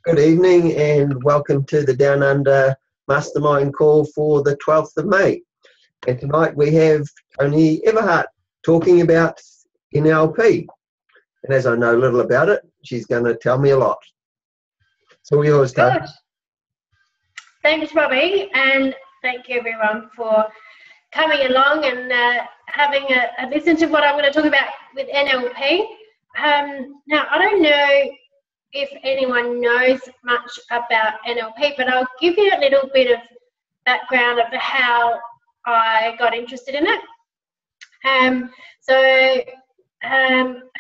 Good evening and welcome to the Down Under Mastermind call for the 12th of May. And tonight we have Toni Everard talking about NLP. And as I know a little about it, she's going to tell me a lot. So all yours, Toni. Thanks, Robbie, and thank you everyone for coming along and having a listen to what I'm going to talk about with NLP. Now, I don't know if anyone knows much about NLP, but I'll give you a little bit of background of how I got interested in it.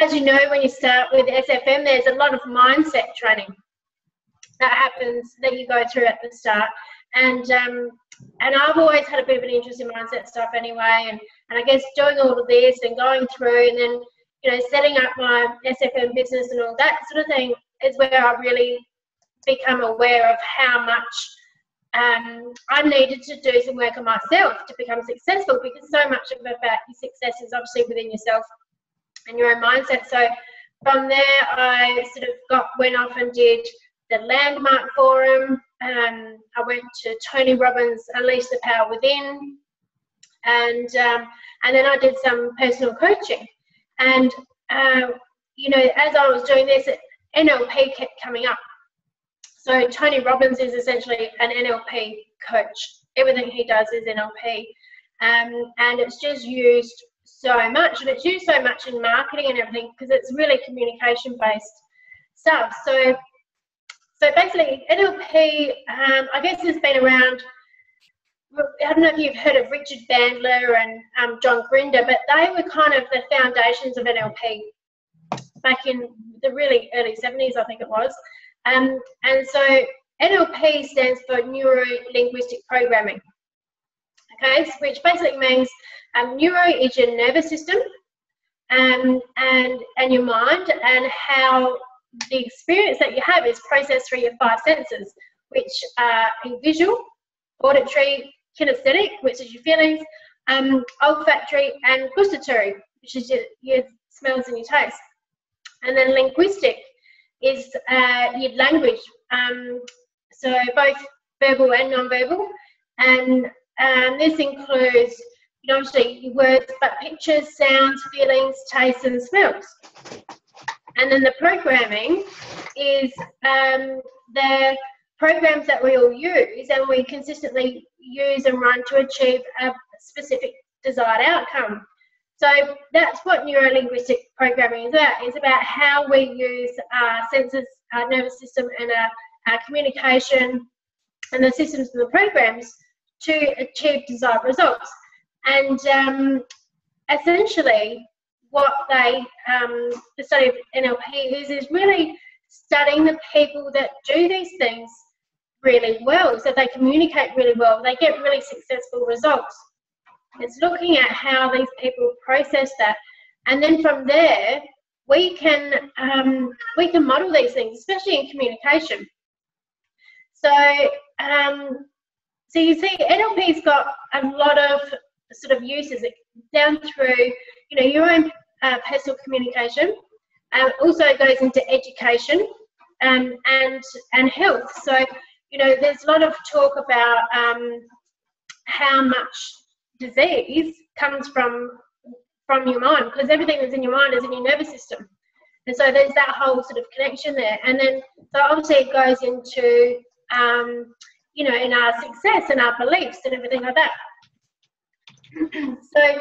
As you know, when you start with SFM, there's a lot of mindset training that happens that you go through at the start. And I've always had a bit of an interest in mindset stuff anyway, and I guess doing all of this and going through and then, you know, setting up my SFM business and all that sort of thing is where I really become aware of how much I needed to do some work on myself to become successful, because so much about your success is obviously within yourself and your own mindset. So from there, I sort of went off and did the Landmark Forum. I went to Tony Robbins' Unleash the Power Within, and then I did some personal coaching. And you know, as I was doing this, NLP kept coming up. So Tony Robbins is essentially an NLP coach. Everything he does is NLP, and it's just used so much, and it's used so much in marketing and everything because it's really communication-based stuff. So basically, NLP, I guess, has been around. I don't know if you've heard of Richard Bandler and John Grinder, but they were kind of the foundations of NLP back in the really early 70s, I think it was. And so NLP stands for Neuro-Linguistic Programming. Okay, which basically means neuro is your nervous system and your mind, and how the experience that you have is processed through your five senses, which are visual, auditory, kinesthetic, which is your feelings, olfactory, and gustatory, which is your smells and your taste. And then linguistic is your language, so both verbal and non-verbal, and this includes, you know, obviously your words, but pictures, sounds, feelings, tastes, and smells. And then the programming is the programs that we all use and we consistently use and run to achieve a specific desired outcome. So that's what neuro-linguistic programming is about. It's about how we use our senses, our nervous system, and our communication and the systems and the programs to achieve desired results. And essentially, what the study of NLP is really studying the people that do these things really well, so they communicate really well, they get really successful results. It's looking at how these people process that, and then from there we can model these things, especially in communication. So so you see, NLP's got a lot of sort of uses down through, you know, your own personal communication. Also goes into education and health. So, you know, there's a lot of talk about how much disease comes from your mind, because everything that's in your mind is in your nervous system. And so there's that whole sort of connection there. And then, so obviously it goes into, you know, in our success and our beliefs and everything like that. So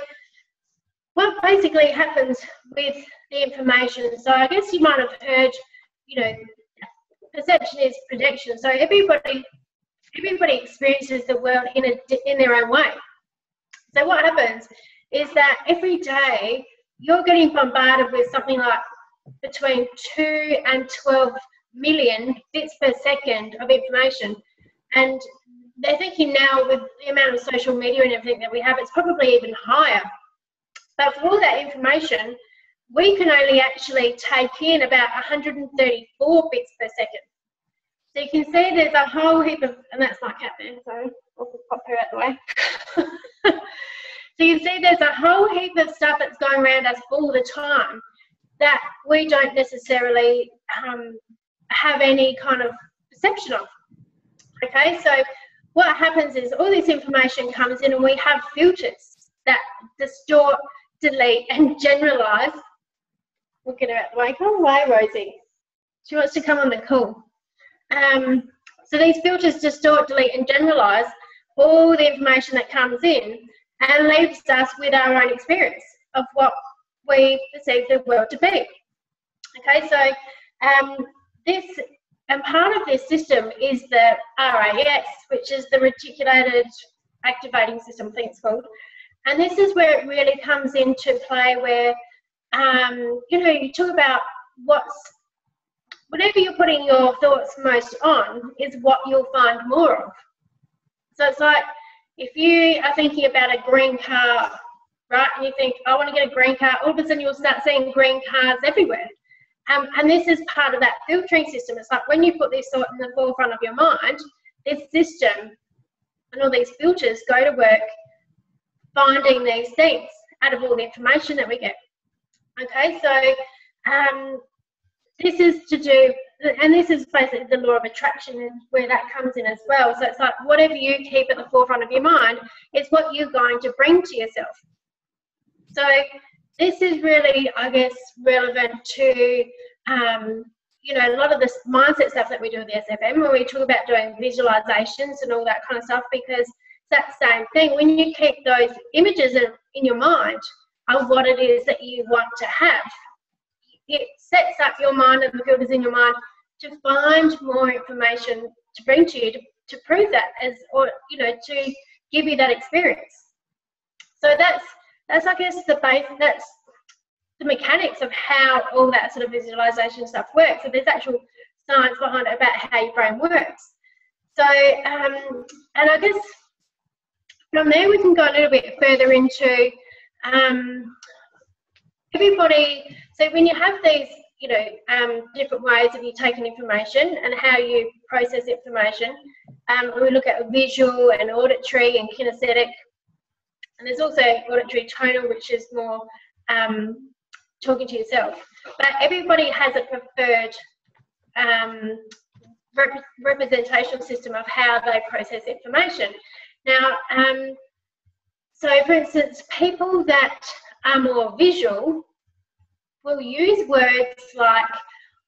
what basically happens with the information, so I guess you might have heard, you know, perception is projection. So everybody experiences the world in their own way. So what happens is that every day you're getting bombarded with something like between 2 and 12 million bits per second of information. And they're thinking now, with the amount of social media and everything that we have, it's probably even higher. But for all that information, we can only actually take in about 134 bits per second. So you can see there's a whole heap of, and that's my cat there, so I'll pop her out the way. So you see there's a whole heap of stuff that's going around us all the time that we don't necessarily have any kind of perception of. Okay, so what happens is all this information comes in and we have filters that distort, delete, and generalize. We'll get her out the way. Come away, Rosie. She wants to come on the call. So these filters distort, delete, and generalize all the information that comes in and leaves us with our own experience of what we perceive the world to be. Okay, so and part of this system is the RAS, which is the reticulated activating system, I think it's called. And this is where it really comes into play, where you talk about whatever you're putting your thoughts most on is what you'll find more of. So it's like if you are thinking about a green car, right, and you think, I want to get a green car, all of a sudden you'll start seeing green cars everywhere. And this is part of that filtering system. It's like when you put this thought in the forefront of your mind, this system and all these filters go to work finding these things out of all the information that we get. Okay, so this is to do, and this is basically the law of attraction and where that comes in as well. So it's like whatever you keep at the forefront of your mind is what you're going to bring to yourself. So this is really, I guess, relevant to, a lot of this mindset stuff that we do with the SFM, when we talk about doing visualizations and all that kind of stuff, because it's that same thing. When you keep those images in your mind of what it is that you want to have, it sets up your mind and the filters in your mind to find more information to bring to you to prove that, to give you that experience. So that's I guess the base. That's the mechanics of how all that sort of visualization stuff works. So there's actual science behind it about how your brain works. So and I guess from there we can go a little bit further into everybody. So when you have these, different ways of you taking information and how you process information, we look at visual and auditory and kinesthetic, and there's also auditory tonal, which is more talking to yourself. But everybody has a preferred representational system of how they process information. Now, so for instance, people that are more visual will use words like,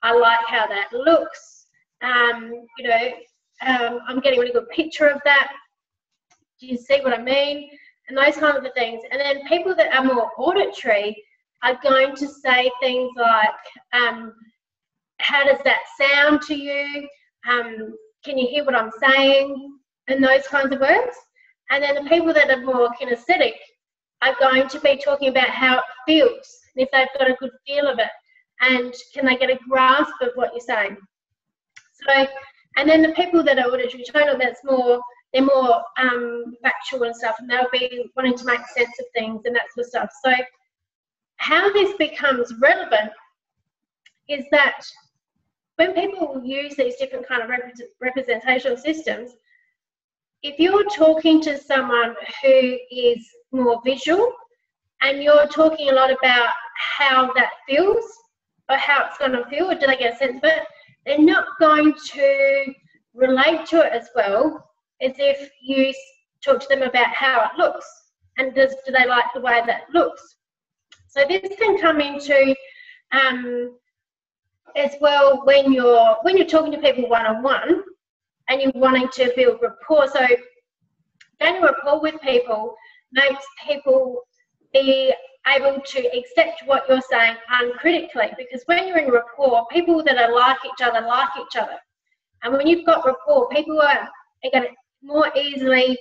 I like how that looks, I'm getting a really good picture of that, do you see what I mean, and those kinds of things. And then people that are more auditory are going to say things like, how does that sound to you, can you hear what I'm saying, and those kinds of words. And then the people that are more kinesthetic are going to be talking about how it feels, if they've got a good feel of it, and can they get a grasp of what you're saying. So, and then the people that are auditory tonal, they're more factual and stuff, and they'll be wanting to make sense of things and that sort of stuff. So how this becomes relevant is that when people use these different kind of representational systems, if you're talking to someone who is more visual and you're talking a lot about how that feels or how it's going to feel, or do they get a sense of it, they're not going to relate to it as well as if you talk to them about how it looks and do they like the way that looks. So this can come into as well when you're talking to people one-on-one and you're wanting to build rapport. So gaining rapport with people makes people be able to accept what you're saying uncritically, because when you're in rapport, people that are like each other. And when you've got rapport, people are going to more easily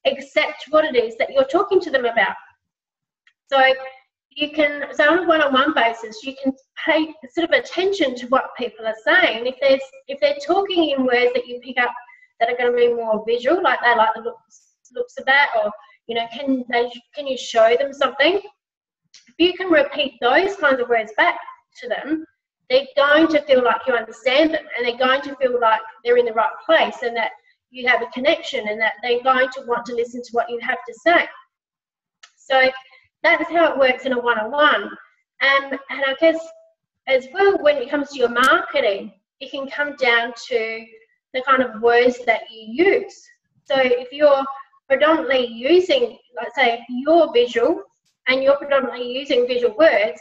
accept what it is that you're talking to them about. So you can, so on a one-on-one basis, you can pay sort of attention to what people are saying. If they're talking in words that you pick up that are going to be more visual, like they like the looks of that, or can you show them something? If you can repeat those kinds of words back to them, they're going to feel like you understand them, and they're going to feel like they're in the right place, and that you have a connection, and that they're going to want to listen to what you have to say. So that's how it works in a one-on-one. And I guess as well, when it comes to your marketing, it can come down to the kind of words that you use. So if you're predominantly using, let's say, if you're visual and you're predominantly using visual words,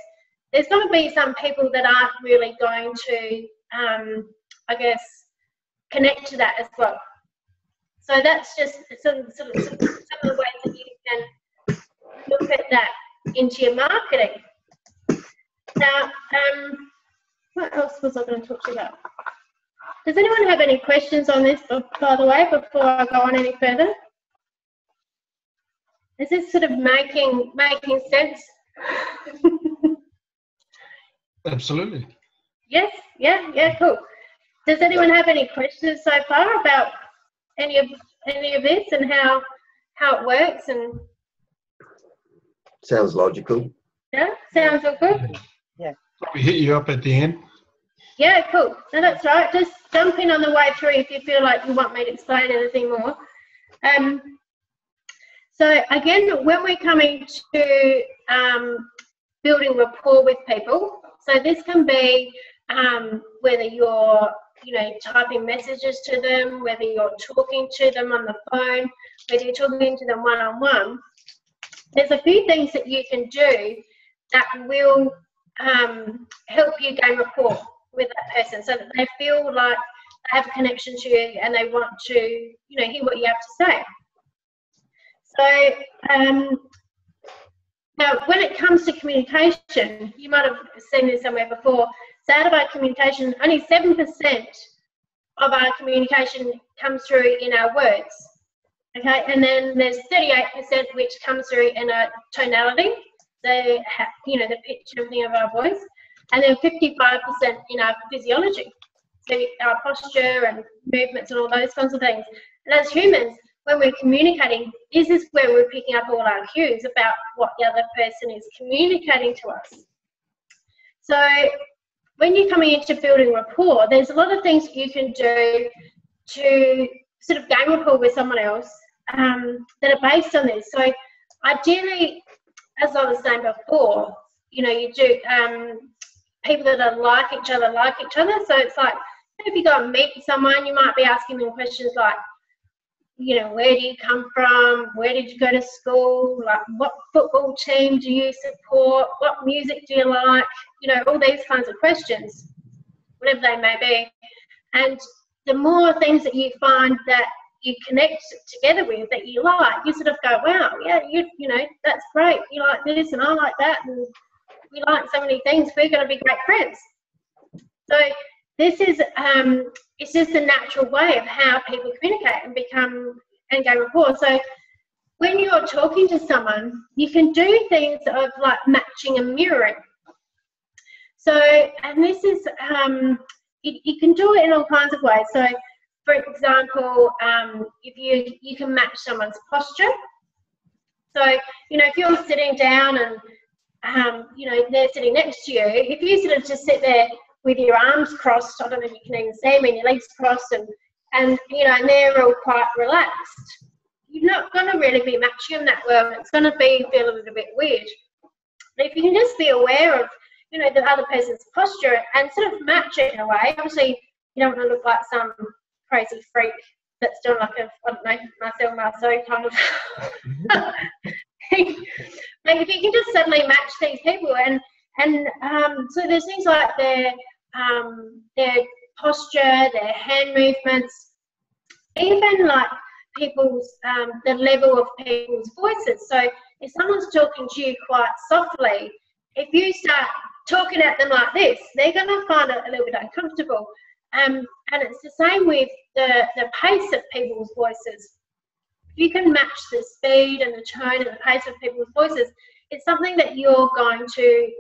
there's going to be some people that aren't really going to, I guess, connect to that as well. So that's just some of the ways that you can look at that into your marketing. Now, what else was I going to talk to you about? Does anyone have any questions on this, by the way, before I go on any further? Is this sort of making sense? Absolutely. Yes, yeah, cool. Does anyone have any questions so far about any of this and how it works? And sounds logical. Yeah, sounds all good. Yeah. We hit you up at the end. Yeah, cool. No, that's right. Just jump in on the way through if you feel like you want me to explain anything more. So again, when we're coming to building rapport with people, so this can be whether you're typing messages to them, whether you're talking to them on the phone, whether you're talking to them one-on-one. There's a few things that you can do that will help you gain rapport with that person, so that they feel like they have a connection to you and they want to, hear what you have to say. So now, when it comes to communication, you might have seen this somewhere before. So out of our communication, only 7% of our communication comes through in our words. Okay, and then there's 38% which comes through in a tonality, the pitch and everything of our voice, and then 55% in our physiology, so our posture and movements and all those kinds of things. And as humans, when we're communicating, this is where we're picking up all our cues about what the other person is communicating to us. So when you're coming into building rapport, there's a lot of things you can do to sort of gain rapport with someone else that are based on this. So ideally, as I was saying before, you do people that are like each other. So it's like, if you go and meet someone, you might be asking them questions like, where do you come from? Where did you go to school? Like, what football team do you support? What music do you like? All these kinds of questions, whatever they may be. And the more things that you find that you connect together with, that you like, you sort of go, wow, yeah, that's great. You like this and I like that, and we like so many things. We're going to be great friends. So this is it's just a natural way of how people communicate and gain rapport. So when you're talking to someone, you can do things of like matching and mirroring. So, and this is you can do it in all kinds of ways. So, for example, if you can match someone's posture. So, if you're sitting down and they're sitting next to you, if you sort of just sit there with your arms crossed, I don't know if you can even see them, and your legs crossed, and they're all quite relaxed, you're not going to really be matching them that well. It's going to feel a little bit weird. But if you can just be aware of, the other person's posture and sort of match it in a way, obviously you don't want to look like some crazy freak that's doing like a, I don't know, Marcel kind of thing. Like if you can just suddenly match these people, and so there's things like their posture, their hand movements, even like people's the level of people's voices. So if someone's talking to you quite softly, if you start talking at them like this, they're going to find it a little bit uncomfortable. And it's the same with the pace of people's voices. If you can match the speed and the tone and the pace of people's voices, it's something that you're going to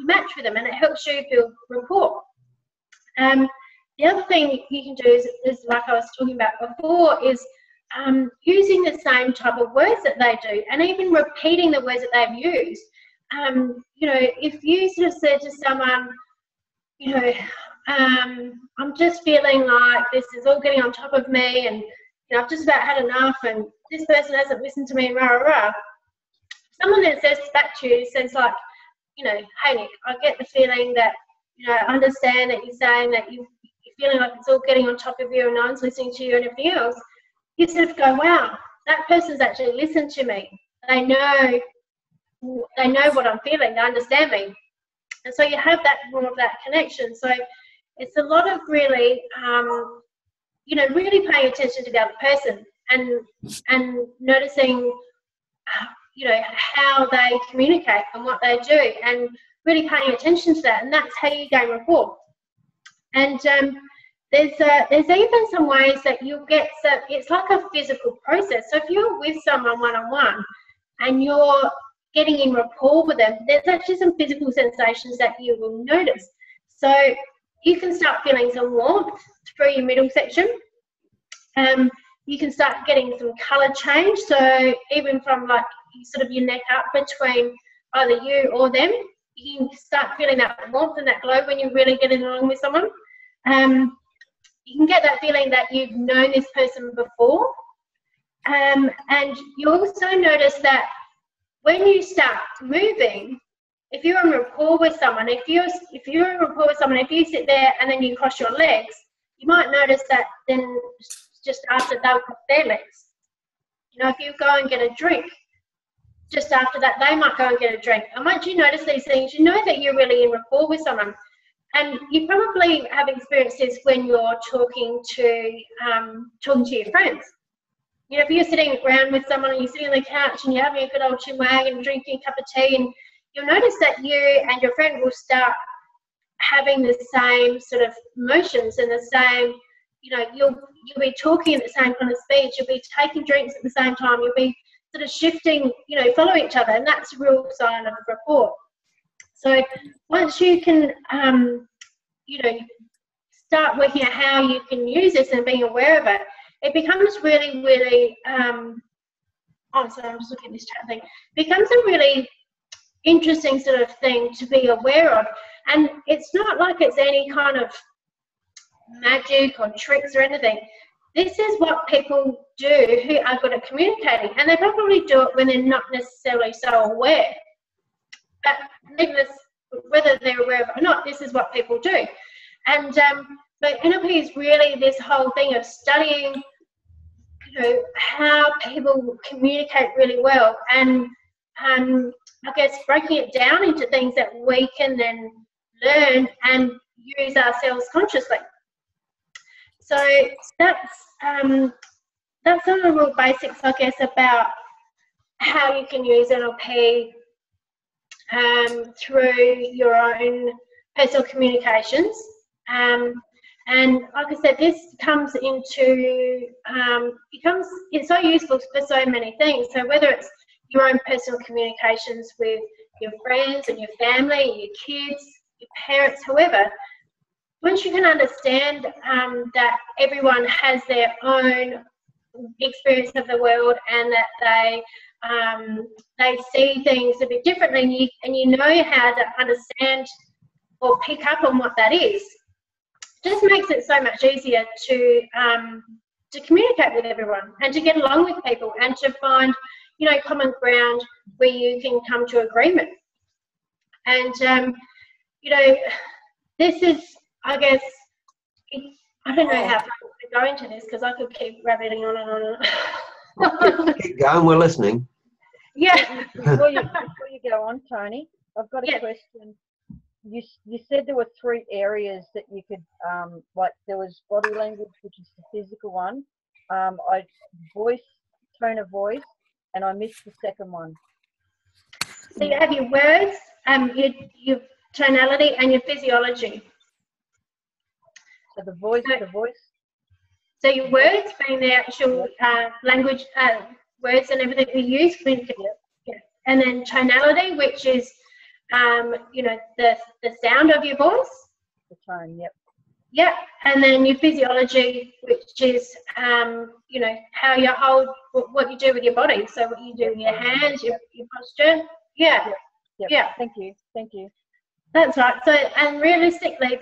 match with them, and it helps you build rapport. The other thing you can do is like I was talking about before, is using the same type of words that they do, and even repeating the words that they've used. If you sort of said to someone, I'm just feeling like this is all getting on top of me, and I've just about had enough, and this person hasn't listened to me, rah, rah, rah. Someone that says back to you, says like, hey Nick, I get the feeling that, I understand that you're saying that you feeling like it's all getting on top of you and no one's listening to you and everything else, you sort of go, wow, that person's actually listened to me. They know what I'm feeling. They understand me. And so you have that more of that connection. So it's a lot of really, really paying attention to the other person and noticing, how they communicate and what they do, and really paying attention to that. And that's how you gain rapport. And there's even some ways that you'll get, so it's like a physical process. So if you're with someone one-on-one and you're getting in rapport with them, there's actually some physical sensations that you will notice. So you can start feeling some warmth through your middle section. You can start getting some colour change. So even from like sort of your neck up between either you or them, you can start feeling that warmth and that glow when you're really getting along with someone. You can get that feeling that you've known this person before. And you also notice that when you start moving, if you're in rapport with someone, if you sit there and then you cross your legs, you might notice that then just after they'll cross their legs. If you go and get a drink, just after that they might go and get a drink. And once you notice these things, you know that you're really in rapport with someone. And you probably have experienced this when you're talking to your friends. If you're sitting around with someone and you're sitting on the couch and you're having a good old chin wag and drinking a cup of tea, and you'll notice that you and your friend will start having the same sort of emotions and the same, you'll be talking at the same kind of speed, you'll be taking drinks at the same time, you'll be sort of shifting, follow each other, and that's a real sign of rapport. So once you can, start working out how you can use this and being aware of it, it becomes really, really, I'm just looking at this chat thing, becomes a really interesting sort of thing to be aware of. And it's not like it's any kind of magic or tricks or anything. This is what people do who are good at communicating, and they probably do it when they're not necessarily so aware. But whether they're aware of it or not, this is what people do. And but NLP is really this whole thing of studying, how people communicate really well, and I guess breaking it down into things that we can then learn and use ourselves consciously. So that's some of the real basics, I guess, about how you can use NLP through your own personal communications. And like I said, this comes into, it's so useful for so many things. So whether it's your own personal communications with your friends and your family, your kids, your parents, whoever, once you can understand that everyone has their own experience of the world, and that they see things a bit differently, and you know how to understand or pick up on what that is, just makes it so much easier to communicate with everyone and to get along with people and to find, common ground where you can come to agreement. And, this is, I guess, I don't know how far to go into this, because I could keep rabbiting on and on. Keep going, we're listening. Yeah. Before you go on, Toni, I've got a question. You said there were 3 areas that you could, like there was body language, which is the physical one, voice, tone of voice, and I missed the second one. So you have your words, your tonality, and your physiology. So the voice. So your words being the actual language, words and everything we use, and then tonality, which is the sound of your voice. The tone, yep. Yeah, and then your physiology, which is how you hold, what you do with your body. So what you do with your hands, your posture. Yeah. Yep. Yeah. Thank you. That's right. So, and realistically,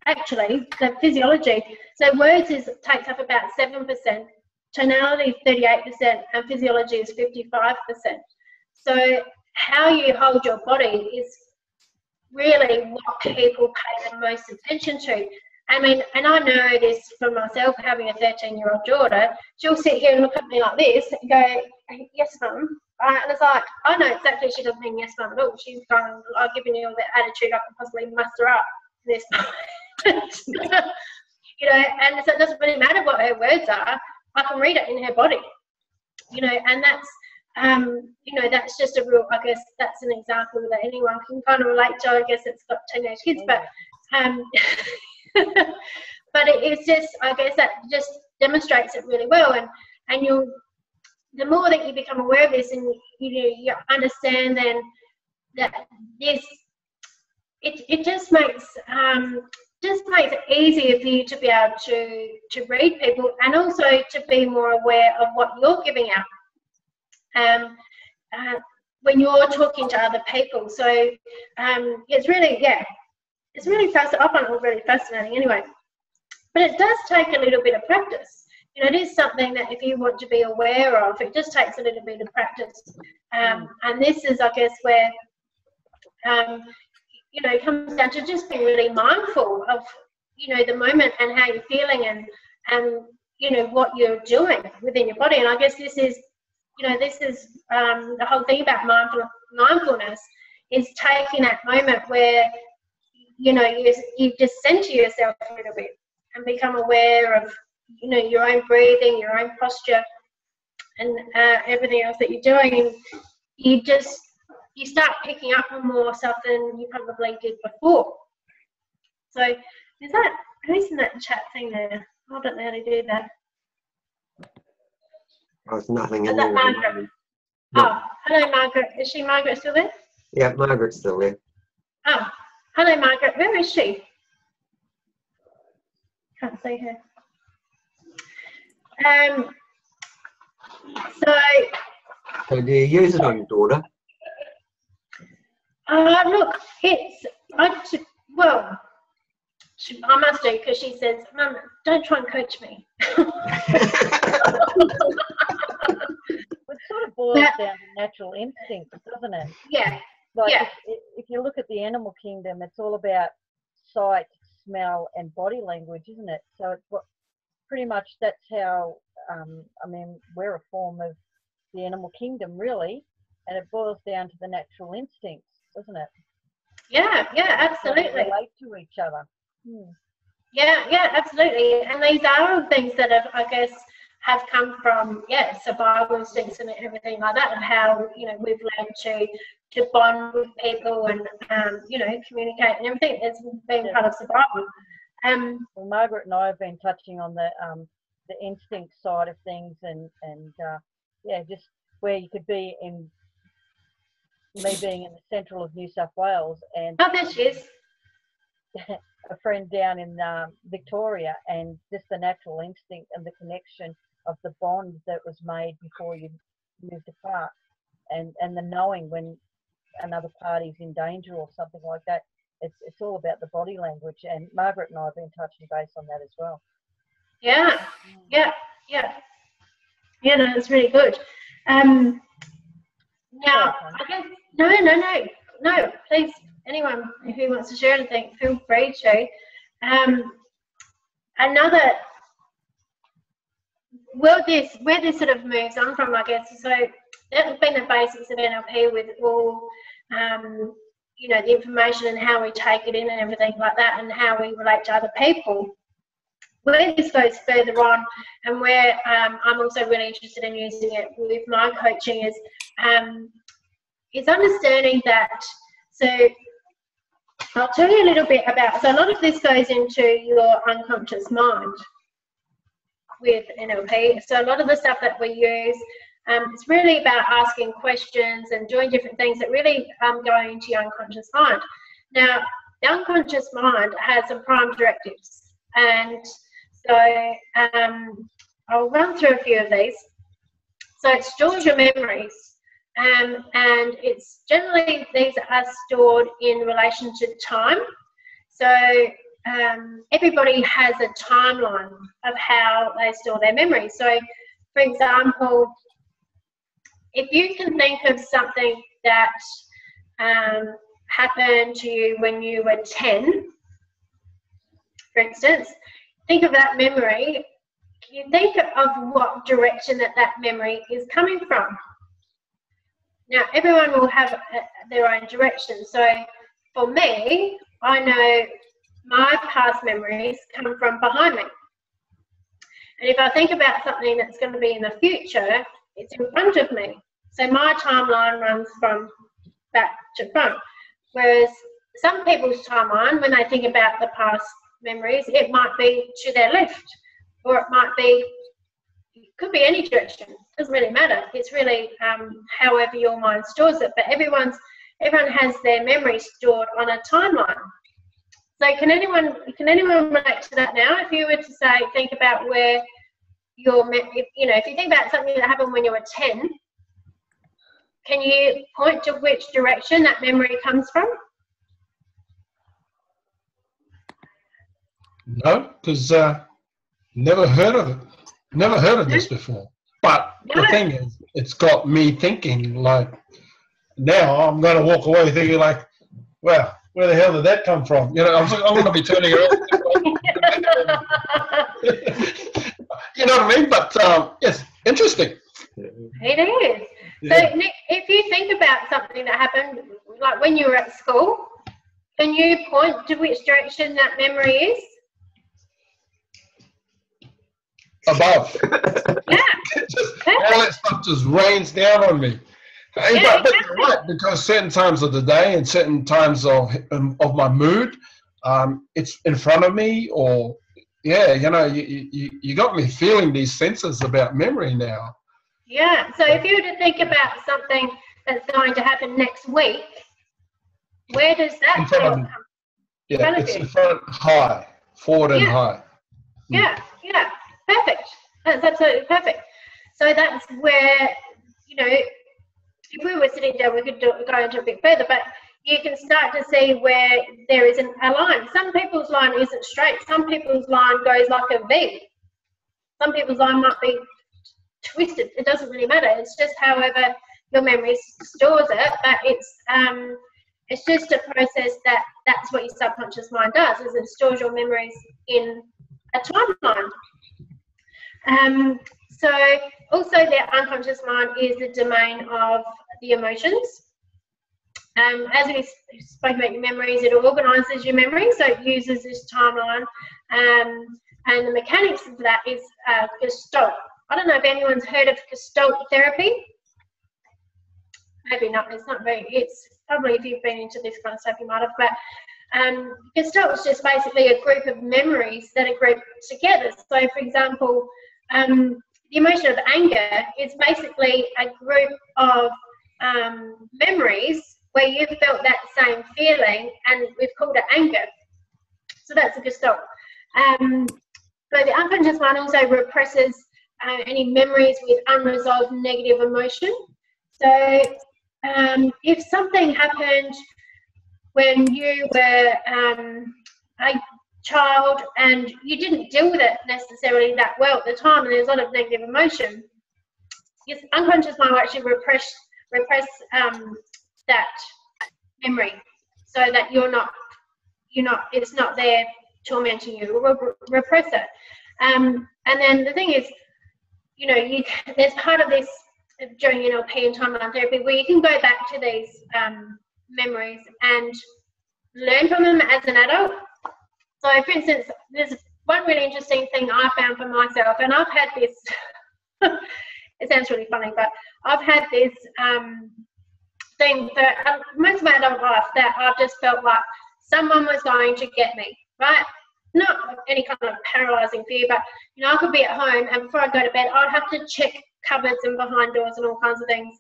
actually, the physiology. So words takes up about 7%, tonality 38%, and physiology is 55%. So how you hold your body is really what people pay the most attention to. I mean, and I know this for myself, having a 13-year-old daughter. She'll sit here and look at me like this and go, yes, mum. And it's like, I know exactly she doesn't mean yes, mum at all. She's going, I've given you all the attitude I can possibly muster up this. You know, and so it doesn't really matter what her words are. I can read it in her body. You know, and that's, you know, that's just a real, I guess that's an example that anyone can kind of relate to. I guess it's got teenage kids, but but it's just, I guess that just demonstrates it really well. And you'll, the more that you become aware of this, and you understand then that this, it just makes it easier for you to be able to read people, and also to be more aware of what you're giving out when you're talking to other people. So it's really, it's really fascinating. I find it all really fascinating anyway. But it does take a little bit of practice. You know, it is something that if you want to be aware of, it just takes a little bit of practice. And this is, I guess, where, you know, it comes down to just being really mindful of, you know, the moment and how you're feeling, and you know, what you're doing within your body. And I guess this is, you know, this is the whole thing about mindfulness is taking that moment where, you know, you just center yourself a little bit and become aware of, you know, your own breathing, your own posture, and everything else that you're doing. And you start picking up on more stuff than you probably did before. So is that, who's in that chat thing there? I don't know how to do that. Oh, there's nothing in Is there. that Margaret? No. Oh, hello Margaret. Is Margaret still there? Yeah, Margaret's still there. Oh, hello Margaret. Where is she? Can't see her. So do you use it on your daughter? Look, I must do, because she says, Mum, don't try and coach me. It sort of boils down to natural instinct, doesn't it? Yeah. Like Yeah. if you look at the animal kingdom, it's all about sight, smell, and body language, isn't it? So it's pretty much that's how, I mean, we're a form of the animal kingdom, really, and it boils down to the natural instincts, doesn't it? Yeah, absolutely. How we relate to each other. Yeah, absolutely. And these are all things that have, I guess, have come from, survival instincts and everything like that, and how, you know, we've learned to bond with people and, you know, communicate and everything. It's been part of survival. Well, Margaret and I have been touching on the instinct side of things, and just where you could be in, me being in the central of New South Wales, and there she is. a friend down in Victoria, and just the natural instinct and the connection of the bond that was made before you moved apart, and the knowing when another party's in danger or something like that. It's all about the body language, and Margaret and I have been touching base on that as well. Yeah, no, it's really good. Now, I guess, no, please, anyone who wants to share anything, feel free to. Where this sort of moves on from, I guess, so that's been the basics of NLP with all, you know, the information and how we take it in and everything like that, and how we relate to other people. Where this goes further on, and where I'm also really interested in using it with my coaching, is understanding that. So I'll tell you a little bit about, so a lot of this goes into your unconscious mind with NLP. So a lot of the stuff that we use, it's really about asking questions and doing different things that really go into your unconscious mind. Now, the unconscious mind has some prime directives, and so I'll run through a few of these. So it stores your memories, and it's generally, these are stored in relation to time. So everybody has a timeline of how they store their memories. So, for example, if you can think of something that happened to you when you were 10, for instance, think of that memory. You think of what direction that memory is coming from. Now, everyone will have their own direction. So for me, I know my past memories come from behind me. And if I think about something that's going to be in the future, it's in front of me. So my timeline runs from back to front. Whereas some people's timeline, when they think about the past memories, it might be to their left, or it might be, it could be any direction. It doesn't really matter. It's really however your mind stores it. But everyone has their memory stored on a timeline. So can anyone relate to that now? If you were to say, think about where if you think about something that happened when you were 10, can you point to which direction that memory comes from? No, because never heard of it. Never heard of this before. But the thing is, it's got me thinking, like, now I'm going to walk away thinking, like, well, where the hell did that come from? You know, I'm going to be turning around. You know what I mean? But yes, interesting. It is. Yeah. So, Nick, if you think about something that happened, like when you were at school, can you point to which direction that memory is? Above. Yeah. All that stuff just rains down on me. Yeah, but you're right, because certain times of the day and certain times of my mood, it's in front of me, or yeah, you know, you got me feeling these senses about memory now. Yeah. So if you were to think about something that's going to happen next week, where does that thought come from? Yeah, it's in front, high, forward and high. Yeah, yeah, perfect. That's absolutely perfect. So that's where, you know, if we were sitting down, we could go into a bit further, but you can start to see where there isn't a line. Some people's line isn't straight. Some people's line goes like a V. Some people's line might be twisted. It doesn't really matter. It's just however your memory stores it, but it's just a process that's what your subconscious mind does, is it stores your memories in a timeline. So also the unconscious mind is the domain of the emotions. As we spoke about your memories, it organises your memory, so it uses this timeline. And the mechanics of that is Gestalt. I don't know if anyone's heard of Gestalt therapy. Maybe not. It's probably, if you've been into this kind of stuff, you might have. But Gestalt is just basically a group of memories that are grouped together. So, for example, the emotion of anger is basically a group of memories where you felt that same feeling, and we've called it anger. So that's a Gestalt. But the unconscious mind also represses any memories with unresolved negative emotion. So if something happened when you were a child and you didn't deal with it necessarily that well at the time, and there's a lot of negative emotion, your unconscious mind will actually repress that memory, so that it's not there tormenting you. It will repress it. And then the thing is, you know, there's part of this during NLP and timeline therapy where you can go back to these memories and learn from them as an adult. So, for instance, there's one really interesting thing I found for myself, and I've had this, it sounds really funny, but I've had this thing for most of my adult life, that I've just felt like someone was going to get me, right? Not any kind of paralysing fear, but, you know, I could be at home and before I go to bed, I'd have to check cupboards and behind doors and all kinds of things.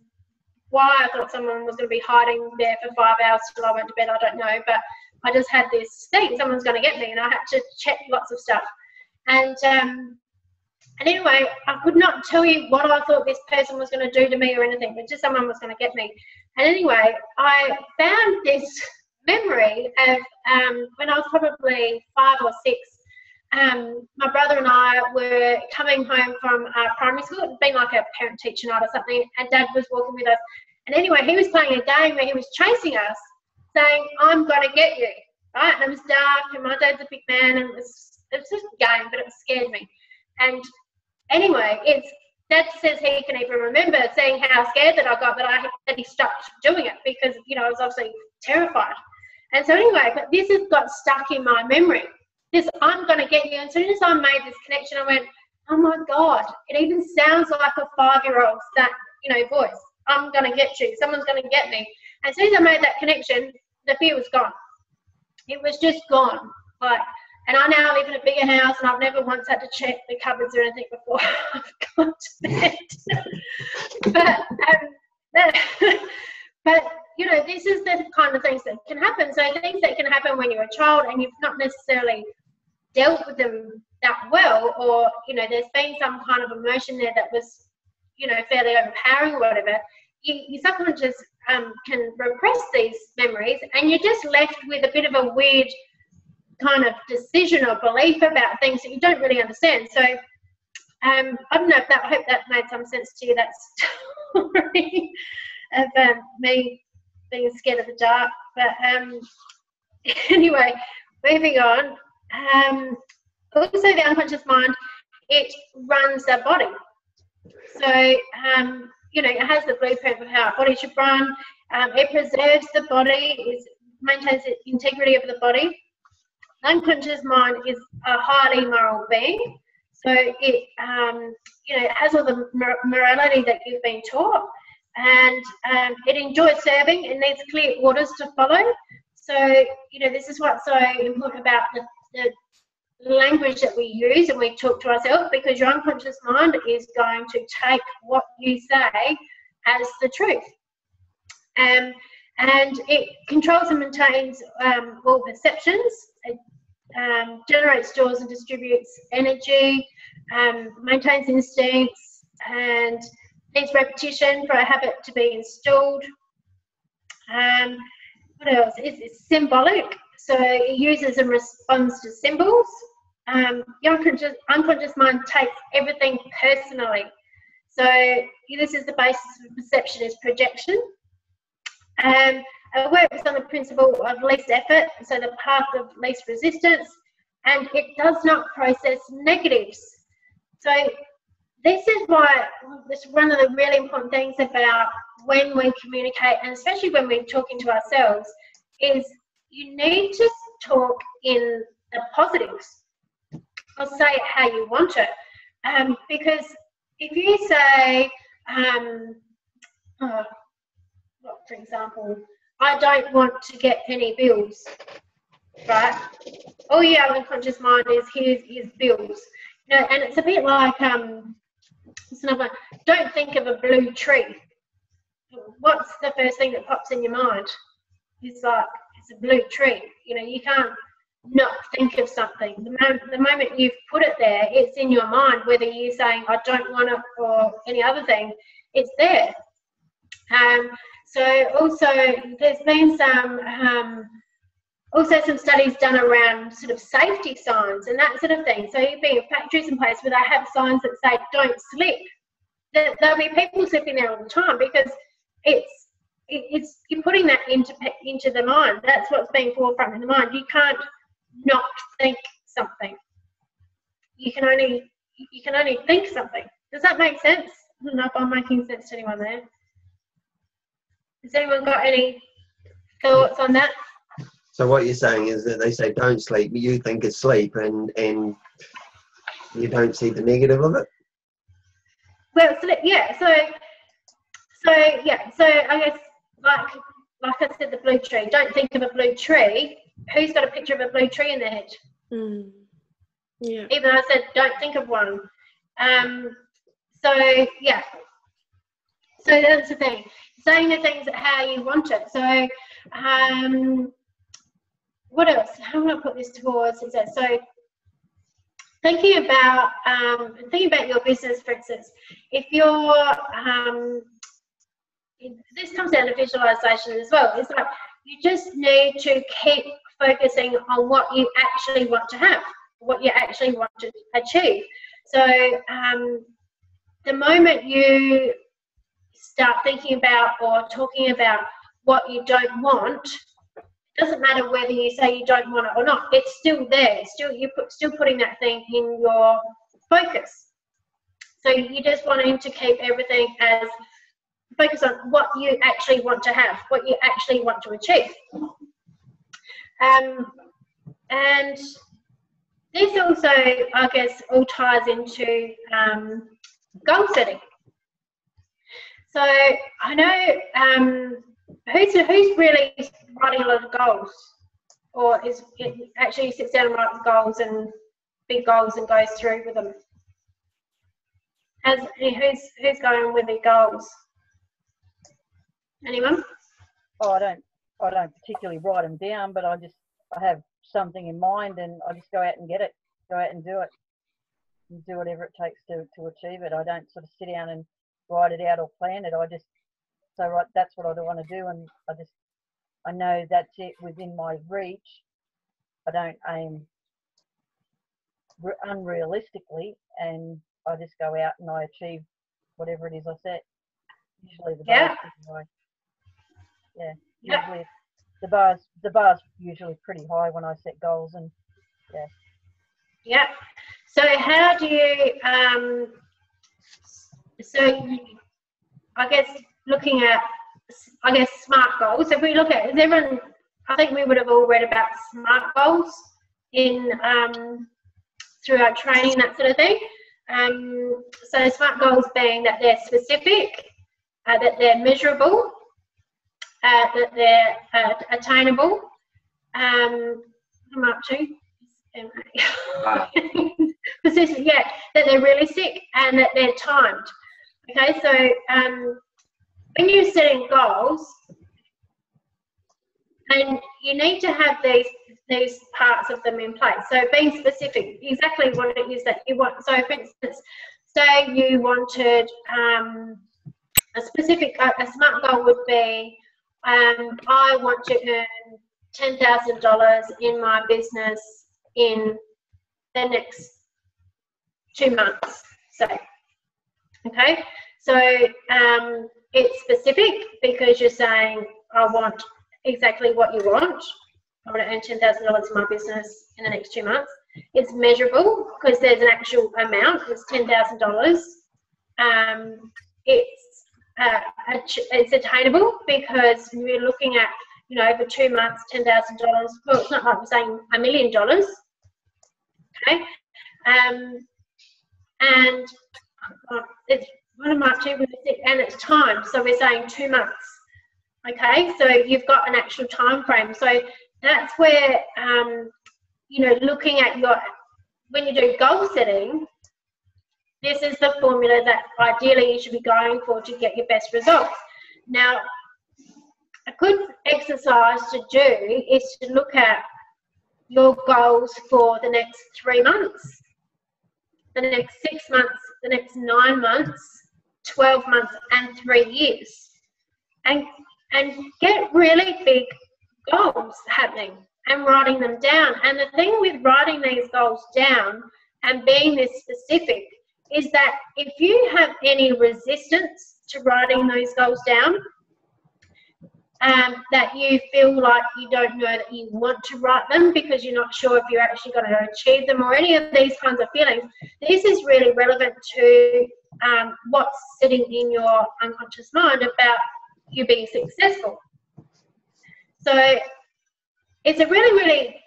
Why I thought someone was going to be hiding there for 5 hours till I went to bed, I don't know, but I just had this thing, someone's going to get me, and I had to check lots of stuff. And anyway, I could not tell you what I thought this person was going to do to me or anything, but just someone was going to get me. And anyway, I found this memory of when I was probably 5 or 6. My brother and I were coming home from primary school. It had been like a parent-teacher night or something, and Dad was walking with us. And anyway, he was playing a game where he was chasing us, saying, "I'm going to get you." right? And it was dark, and my dad's a big man, and it was just a game, but it scared me. And anyway, Dad says he can even remember seeing how scared that I got that he stopped doing it because, you know, I was obviously terrified. And so anyway, but this has got stuck in my memory. This, I'm going to get you. And as soon as I made this connection, I went, oh my God, it even sounds like a 5-year-old's that, you know, voice. I'm going to get you. Someone's going to get me. And as soon as I made that connection, the fear was gone. It was just gone. Like, and I now live in a bigger house, and I've never once had to check the cupboards or anything before I've gone to bed. But you know, this is the kind of things that can happen. So things that can happen when you're a child and you've not necessarily dealt with them that well, or you know, there's been some kind of emotion there that was, you know, fairly overpowering or whatever. Your subconscious can repress these memories, and you're just left with a bit of a weird kind of decision or belief about things that you don't really understand. So I don't know if that, I hope that made some sense to you, that story of me being scared of the dark. But anyway, moving on. Also, the unconscious mind, it runs the body. So you know, it has the blueprint of how a body should run. It preserves the body, maintains the integrity of the body. The unconscious mind is a highly moral being, so it you know, it has all the morality that you've been taught, and it enjoys serving. It needs clear orders to follow. So you know, this is what's so important about the language that we use and we talk to ourselves, because your unconscious mind is going to take what you say as the truth. And it controls and maintains all perceptions. It generates, stores and distributes energy, maintains instincts, and needs repetition for a habit to be installed. What else? It's symbolic, so it uses and responds to symbols. Your unconscious mind takes everything personally. So this is the basis of perception, is projection. It works on the principle of least effort, so the path of least resistance, and it does not process negatives. So this is why this is one of the really important things about when we communicate, and especially when we're talking to ourselves, is you need to talk in the positives, or say it how you want it. Because if you say, for example, I don't want to get any bills, right? All your unconscious mind is here's bills. You know, and it's a bit like it's another one. Don't think of a blue tree. What's the first thing that pops in your mind? It's like, it's a blue tree. You know, you can't not think of something. The moment you've put it there, it's in your mind, whether you're saying I don't want it or any other thing, it's there. So also there's been some studies done around sort of safety signs and that sort of thing. So you've been in factories and places where they have signs that say don't slip. There'll be people slipping there all the time, because it's you're putting that into the mind. That's what's being forefront in the mind. You can't not think something. You can only think something. Does that make sense? I don't know if I'm making sense to anyone there. Has anyone got any thoughts on that? So what you're saying is that they say don't sleep, but you think it's sleep, and you don't see the negative of it? Well, yeah. So yeah. So I guess like I said, the blue tree. Don't think of a blue tree. Who's got a picture of a blue tree in their head? Mm. Yeah. Even though I said don't think of one. So yeah. So that's the thing. Saying the things how you want it. So what else? How would I put this towards? Is that so? Thinking about your business, for instance. If you're this comes down to visualization as well. It's like you just need to keep focusing on what you actually want to have, what you actually want to achieve. So the moment you start thinking about or talking about what you don't want, it doesn't matter whether you say you don't want it or not. It's still there. You're still putting that thing in your focus. So you just wanting to keep everything as focus on what you actually want to have, what you actually want to achieve. And this also, I guess, all ties into goal setting. So I know who's really writing a lot of goals, or is it actually sits down and writes goals and big goals and goes through with them? Who's going with their goals? Anyone? Oh, I don't particularly write them down, but I have something in mind and I just go out and get it, go out and do it, and do whatever it takes to achieve it. I don't sort of sit down and write it out or plan it. I just say, right, that's what I want to do, and I know that's it within my reach. I don't aim unrealistically, and I just go out and I achieve whatever it is I set. Usually the bars, usually the bar's usually pretty high when I set goals, and yeah. So how do you I guess looking at SMART goals. If we look at everyone, I think we would have all read about SMART goals in through our training, that sort of thing. So SMART goals being that they're specific, that they're measurable, that they're attainable. I'm up to. That they're realistic and that they're timed. Okay, so when you're setting goals, and you need to have these parts of them in place. So being specific, exactly what it is that you want. So for instance, say you wanted a SMART goal would be, I want to earn $10,000 in my business in the next 2 months, say. Okay, so it's specific because you're saying, I want exactly what you want. I want to earn $10,000 in my business in the next 2 months. It's measurable because there's an actual amount. It's $10,000. It's attainable because we're looking at, over 2 months, $10,000. Well, it's not like we're saying $1 million. Okay, and it's one of my two, and it's time. So we're saying 2 months. Okay, so you've got an actual time frame. So that's where looking at when you do goal setting, this is the formula that ideally you should be going for to get your best results. Now, a good exercise to do is to look at your goals for the next 3 months, the next 6 months, the next 9 months, 12 months, and 3 years, and get really big goals happening and writing them down. And the thing with writing these goals down and being this specific is that if you have any resistance to writing those goals down, that you feel like you don't know that you want to write them because you're not sure if you're actually going to achieve them, or any of these kinds of feelings, this is really relevant to what's sitting in your unconscious mind about you being successful. So it's a really, really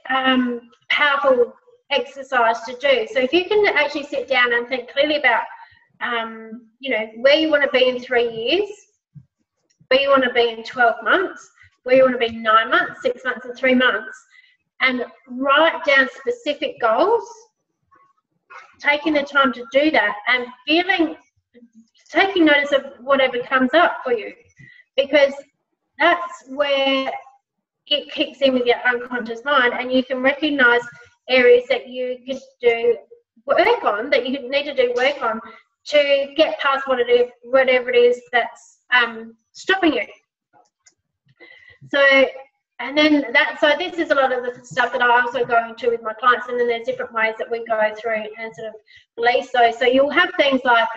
powerful exercise to do. So if you can actually sit down and think clearly about, where you want to be in 3 years, where you want to be in 12 months, where you want to be in 9 months, 6 months, and 3 months, and write down specific goals, taking the time to do that, and taking notice of whatever comes up for you, because that's where it kicks in with your unconscious mind, and you can recognize areas that you could do work on, that you need to do work on to get past whatever it is that's stopping you. So this is a lot of the stuff that I also go into with my clients, and then there's different ways that we go through and sort of release those. So you'll have things like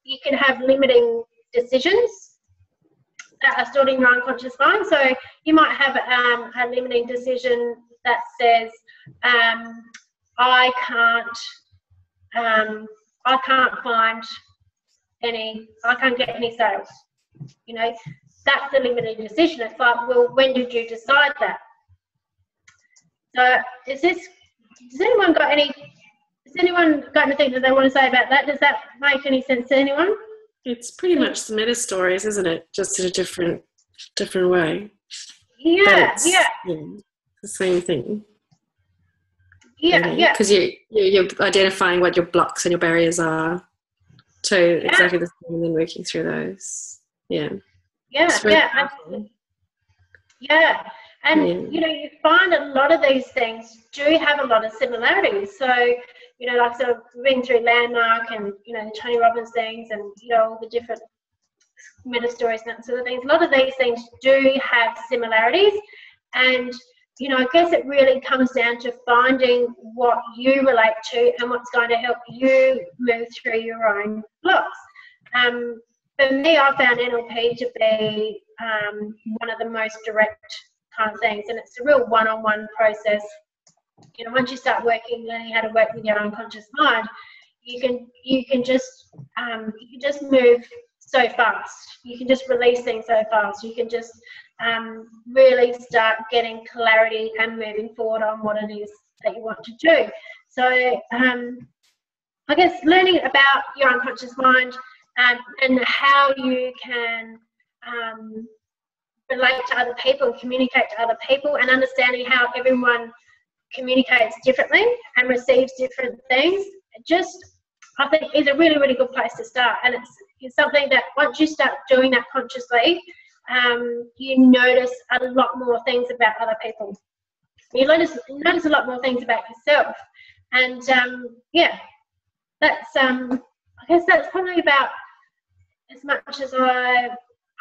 you can have limiting decisions. that are stored in your unconscious mind. So you might have a limiting decision that says, I can't get any sales. You know, that's a limiting decision. It's like, well, when did you decide that? So has anyone got anything that they want to say about that? Does that make any sense to anyone? It's pretty much the meta stories, isn't it? Just in a different way. Yeah. It's the same thing. Yeah. Because you're identifying what your blocks and your barriers are. So exactly the same, and then working through those. Yeah. Absolutely. Yeah. And, you know, you find a lot of these things do have a lot of similarities. So, you know, like sort of reading through Landmark and, you know, the Tony Robbins things and, you know, all the different meta stories and that sort of things. A lot of these things do have similarities. And, you know, I guess it really comes down to finding what you relate to and what's going to help you move through your own blocks. For me, I found NLP to be one of the most direct kind of things, and it's a real one-on-one process. You know, once you start learning how to work with your unconscious mind, you can just move so fast. You can just release things so fast. You can just really start getting clarity and moving forward on what it is that you want to do. So I guess learning about your unconscious mind and how you can relate to other people, communicate to other people, and understanding how everyone communicates differently and receives different things, I think is a really, really good place to start. And it's something that once you start doing that consciously, you notice a lot more things about other people. You notice a lot more things about yourself. And that's I guess that's probably about as much as I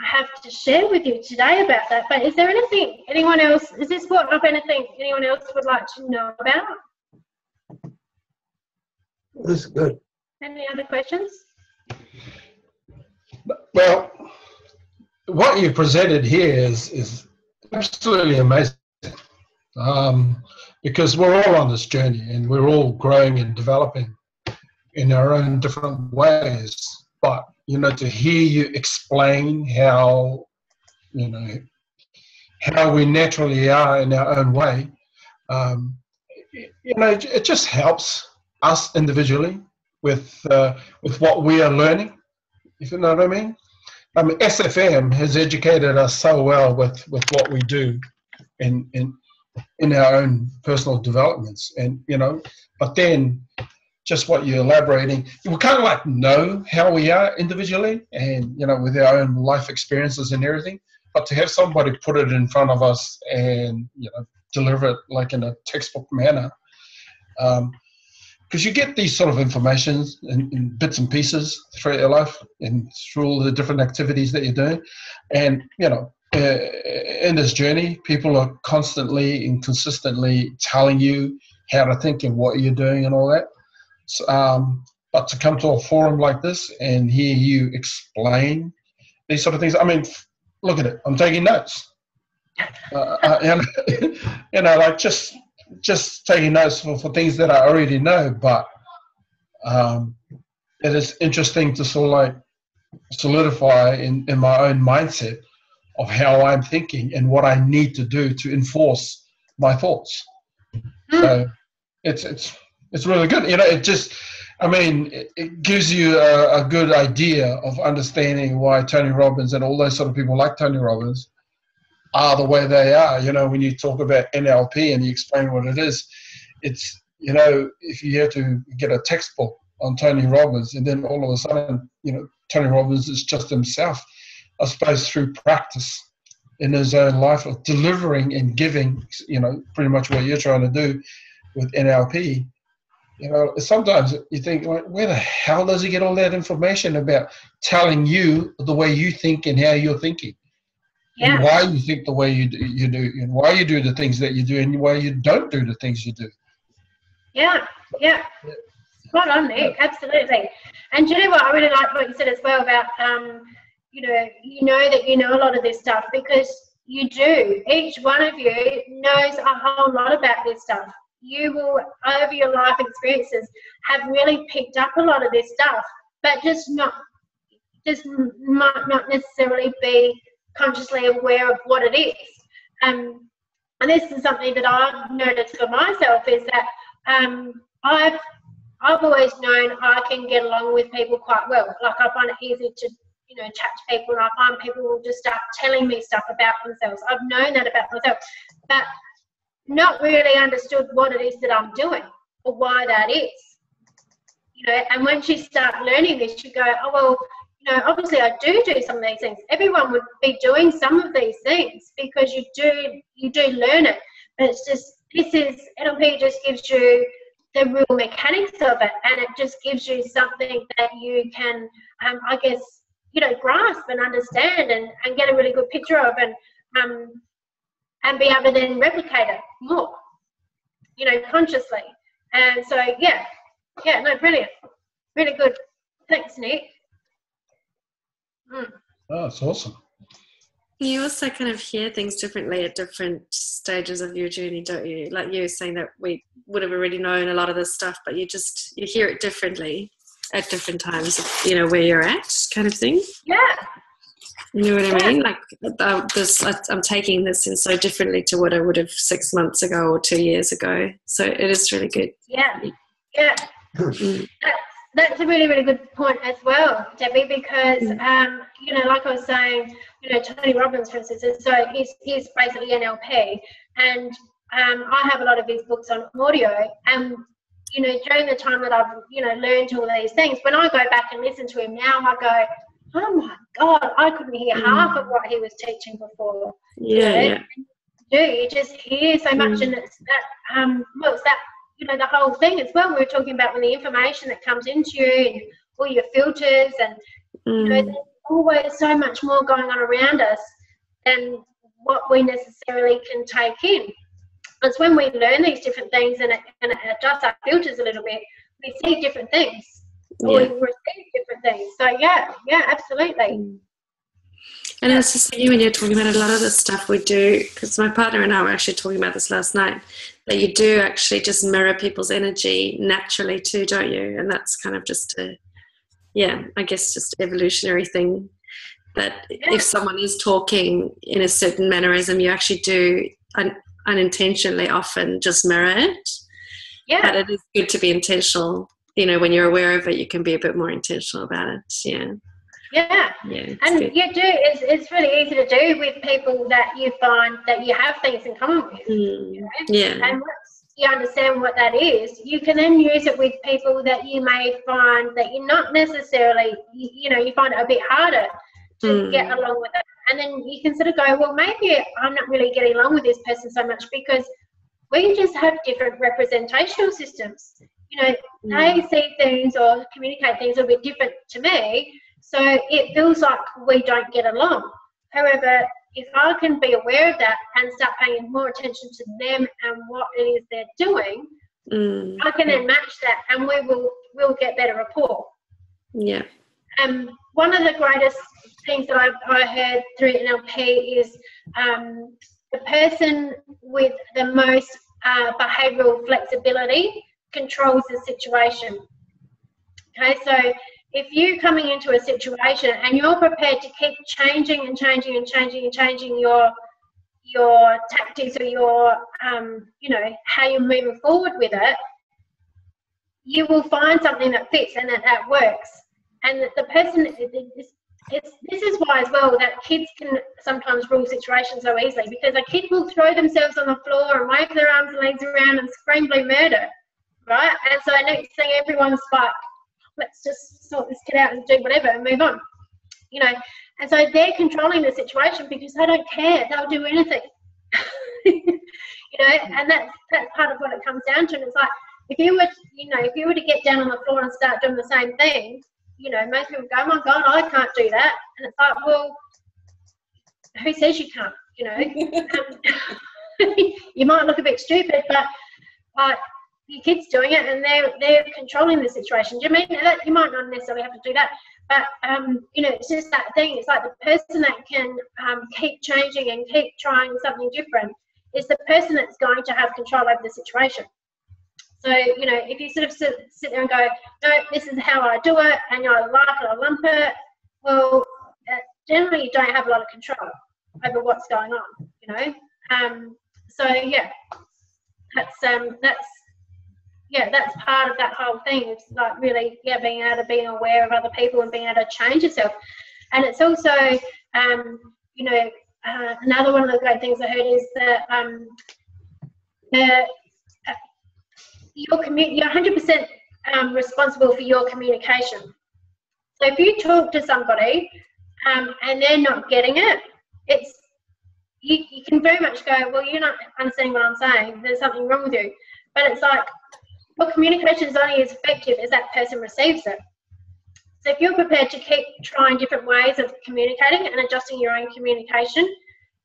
have to share with you today about that. But is there anything anyone else would like to know about? This is good. Any other questions? Well, what you presented here is absolutely amazing, because we're all on this journey and we're all growing and developing in our own different ways. But, you know, to hear you explain how, you know, how we naturally are in our own way, you know, it just helps us individually with what we are learning, if you know what I mean. SFM has educated us so well with what we do in our own personal developments, and you know, but then just what you're elaborating, we kind of like know how we are individually, and you know, with our own life experiences and everything. But to have somebody put it in front of us and you know, deliver it like in a textbook manner. Because you get these sort of informations in bits and pieces throughout your life and through all the different activities that you're doing. And, you know, in this journey, people are constantly and consistently telling you how to think and what you're doing and all that. So, but to come to a forum like this and hear you explain these sort of things, I mean, look at it. I'm taking notes. And, you know, like just taking notes for things that I already know, but it is interesting to sort of like solidify in my own mindset of how I'm thinking and what I need to do to enforce my thoughts. So it's really good. You know, it just, I mean, it gives you a good idea of understanding why Tony Robbins and all those sort of people like Tony Robbins are the way they are. You know, when you talk about NLP and you explain what it is, it's, you know, if you have to get a textbook on Tony Robbins and then all of a sudden, you know, Tony Robbins is just himself, I suppose, through practice in his own life of delivering and giving, you know, pretty much what you're trying to do with NLP. You know, sometimes you think, like, where the hell does he get all that information about telling you the way you think and how you're thinking? Yeah. And why you think the way you do, and why you do the things that you do, and why you don't do the things you do. Yeah. Spot on, Nick. Absolutely. And do you know what? I really like what you said as well about, you know that you know a lot of this stuff, because you do. Each one of you knows a whole lot about this stuff. You will, over your life experiences, have really picked up a lot of this stuff, but might not necessarily be consciously aware of what it is. And this is something that I've noticed for myself, is that I've always known I can get along with people quite well. Like, I find it easy to chat to people, and I find people will just start telling me stuff about themselves. I've known that about myself, but not really understood what it is that I'm doing or why that is. And once you start learning this, you go, oh, well, obviously I do some of these things. Everyone would be doing some of these things, because you do learn it. But it's just, NLP just gives you the real mechanics of it, and it just gives you something that you can, I guess, grasp and understand and get a really good picture of, and be able to then replicate it more, consciously. And so, brilliant. Really good. Thanks, Nick. Oh, that's awesome. You also kind of hear things differently at different stages of your journey, don't you? Like you were saying that we would have already known a lot of this stuff, but you hear it differently at different times, where you're at, kind of thing. Yeah. You know what I mean? Like, I'm taking this in so differently to what I would have 6 months ago or 2 years ago. So it is really good. Yeah. That's a really, really good point as well, Debbie, because, like I was saying, Tony Robbins, for instance, so he's basically NLP, and I have a lot of his books on audio, and, during the time that I've, learned all these things, when I go back and listen to him now, I go, oh my God, I couldn't hear half of what he was teaching before. Yeah. You just hear so much, and it's that, it's that, the whole thing as well. We were talking about when the information that comes into you and all your filters, and there's always so much more going on around us than what we necessarily can take in. It's when we learn these different things and it adjusts our filters a little bit, we see different things, or we receive different things. So yeah, absolutely. And it's just you, when you're talking about a lot of the stuff we do, because my partner and I were actually talking about this last night, that you do actually just mirror people's energy naturally too, don't you? And that's kind of just I guess just evolutionary thing, that if someone is talking in a certain mannerism, you actually do unintentionally often just mirror it. Yeah. But it is good to be intentional. When you're aware of it, you can be a bit more intentional about it. Yeah. Yeah, and good. You do. It's really easy to do with people that you find that you have things in common with. Yeah. And once you understand what that is, you can then use it with people that you may find that you're not necessarily, you find it a bit harder to get along with it. And then you can sort of go, well, maybe I'm not really getting along with this person so much because we just have different representational systems. They see things or communicate things a bit different to me. So it feels like we don't get along. However, if I can be aware of that and start paying more attention to them and what it is they're doing, I can then match that, and we'll get better rapport. Yeah. One of the greatest things that I heard through NLP is the person with the most behavioural flexibility controls the situation. Okay, so if you're coming into a situation and you're prepared to keep changing and changing and changing and changing your tactics or your how you're moving forward with it, you will find something that fits and that works. And the person, this is why as well that kids can sometimes rule situations so easily, because a kid will throw themselves on the floor and wave their arms and legs around and scream blue murder, right? And so next thing everyone's like, let's just sort this kid out and do whatever and move on, and so they're controlling the situation because they don't care, they'll do anything. And that's part of what it comes down to. And it's like, if you were to get down on the floor and start doing the same thing, most people go, oh my God, I can't do that. And it's like, well, who says you can't? You might look a bit stupid, but your kid's doing it and they're controlling the situation. Do you mean that you might not necessarily have to do that, but you know, it's just that thing. It's like the person that can keep changing and keep trying something different is the person that's going to have control over the situation. So, you know, if you sort of sit there and go, no, this is how I do it, and you're like it or lump it, well, generally you don't have a lot of control over what's going on, you know. So yeah, that's part of that whole thing. It's like really, yeah, being able to be aware of other people and being able to change yourself. And it's also, you know, another one of the great things I heard is that you're 100% responsible for your communication. So if you talk to somebody and they're not getting it, you can very much go, well, you're not understanding what I'm saying. There's something wrong with you. But it's like, your communication is only as effective as that person receives it. So if you're prepared to keep trying different ways of communicating and adjusting your own communication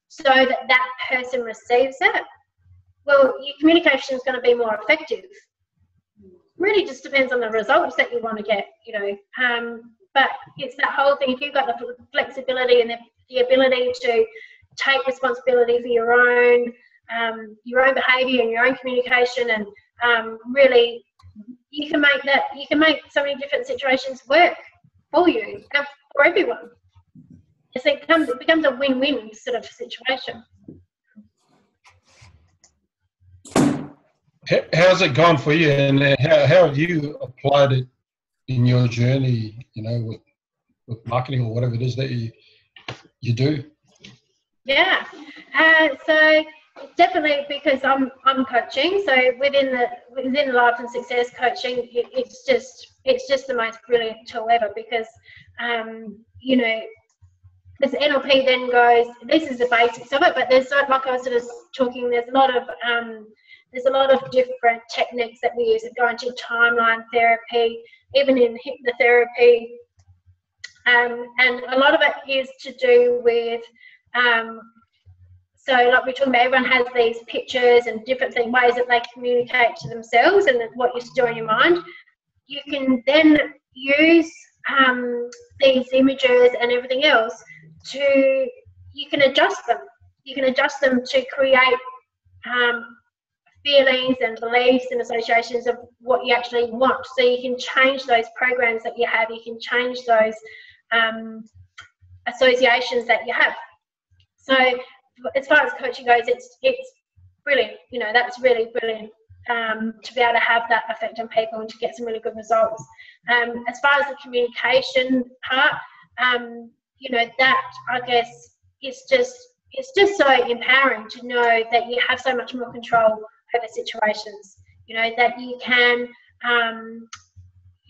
so that that person receives it, well, your communication is going to be more effective. Really just depends on the results that you want to get, you know. But it's that whole thing. If you've got the flexibility and the ability to take responsibility for your own behaviour and your own communication, and really, you can make so many different situations work for you and for everyone. It becomes a win-win sort of situation. How's it gone for you, and how have you applied it in your journey, you know, with marketing or whatever it is that you do? Yeah, so definitely, because I'm coaching. So within life and success coaching, it's just the most brilliant tool ever, because you know, because NLP then goes, this is the basics of it, but there's, like I was sort of talking, there's a lot of different techniques that we use that go into timeline therapy, even in hypnotherapy, and a lot of it is to do with so like we're talking about, everyone has these pictures and different ways that they communicate to themselves and what used to do in your mind. You can then use these images and everything else you can adjust them. You can adjust them to create feelings and beliefs and associations of what you actually want. So you can change those programs that you have. You can change those associations that you have. So as far as coaching goes, it's brilliant. You know, that's really brilliant to be able to have that effect on people and to get some really good results. As far as the communication part, you know, that I guess it's just so empowering to know that you have so much more control over situations. You know, that you can,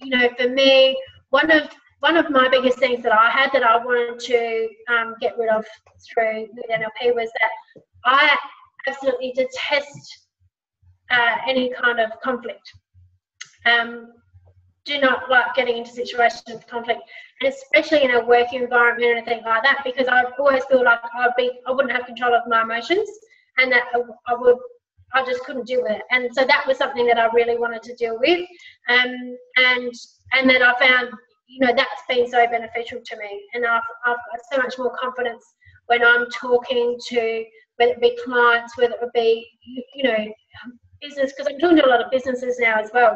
you know, for me, one of my biggest things that I had that I wanted to get rid of through with NLP was that I absolutely detest any kind of conflict. Do not like getting into situations of conflict, and especially in a work environment or anything like that, because I always feel like I wouldn't have control of my emotions, and that I just couldn't deal with it. And so that was something that I really wanted to deal with, and then I found, you know, that's been so beneficial to me, and I've got so much more confidence when I'm talking to, whether it be clients, whether it be, you know, business, because I'm talking to a lot of businesses now as well,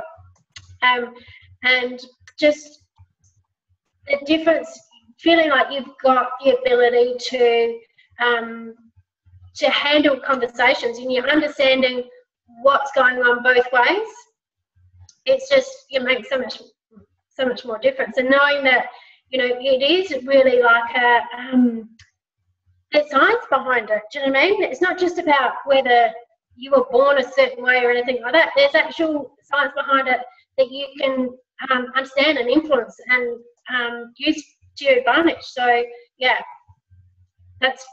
and just the difference, feeling like you've got the ability to handle conversations and you're understanding what's going on both ways. It's just, it makes so much more difference. And knowing that, you know, it is really like there's science behind it. Do you know what I mean? It's not just about whether you were born a certain way or anything like that. There's actual science behind it that you can understand and influence and use to your advantage. So yeah, that's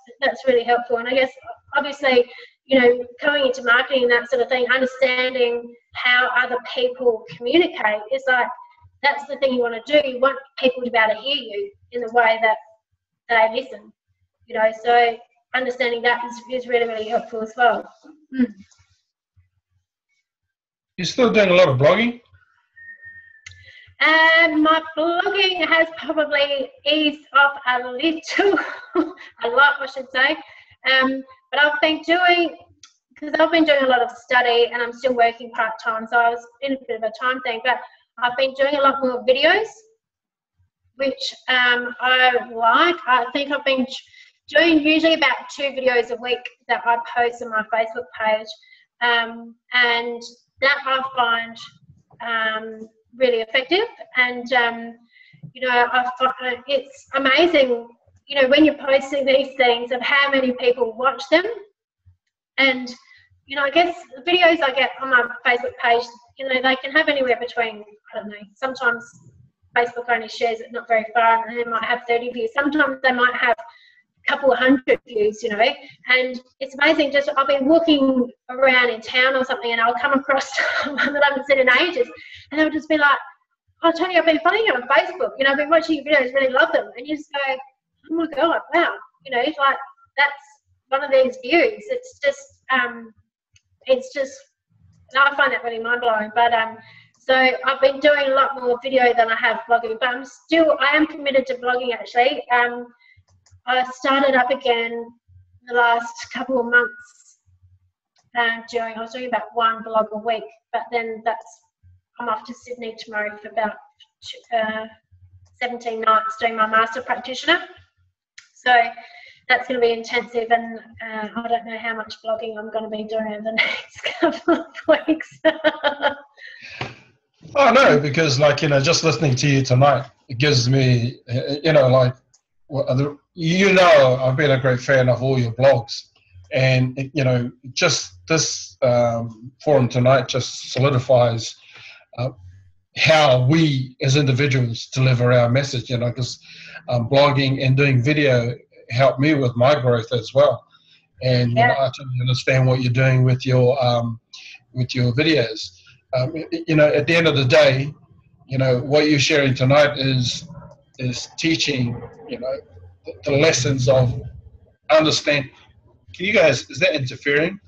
really helpful. And I guess obviously, you know, coming into marketing and that sort of thing, understanding how other people communicate is like, that's the thing you want to do. You want people to be able to hear you in the way that they listen, you know, so understanding that is really, really helpful as well. You're still doing a lot of blogging? My blogging has probably eased off a little, a lot I should say. But I've been doing, because I've been doing a lot of study and I'm still working part-time, so I was in a bit of a time thing, but I've been doing a lot more videos, which I like. I think I've been doing usually about 2 videos a week that I post on my Facebook page, and that I find really effective. And you know, I find it's amazing, you know, when you're posting these things, of how many people watch them. And you know, I guess the videos I get on my Facebook page, you know, they can have anywhere between, I don't know, sometimes Facebook only shares it not very far and they might have 30 views. Sometimes they might have a couple of hundred views, you know. And it's amazing, just I've been walking around in town or something and I'll come across one that I haven't seen in ages and they'll just be like, "Oh, Toni, I've been following you on Facebook, you know, I've been watching your videos, really love them." And you just go, "Oh my God, wow," you know, it's like, that's one of these views. It's just, I find that really mind-blowing. But so I've been doing a lot more video than I have blogging, but I am committed to blogging actually. I started up again the last couple of months. I was doing about 1 blog a week, but then I'm off to Sydney tomorrow for about 17 nights doing my master practitioner. So that's going to be intensive, and I don't know how much blogging I'm going to be doing over the next couple of weeks. Oh no, because like, you know, just listening to you tonight, it gives me, you know, like, you know, I've been a great fan of all your blogs, and you know, just this forum tonight just solidifies how we as individuals deliver our message, you know, because blogging and doing video helped me with my growth as well. And you know, I totally understand what you're doing with your videos. You know, at the end of the day, you know, what you're sharing tonight is teaching, you know, the lessons of understand. Can you guys, is that interfering?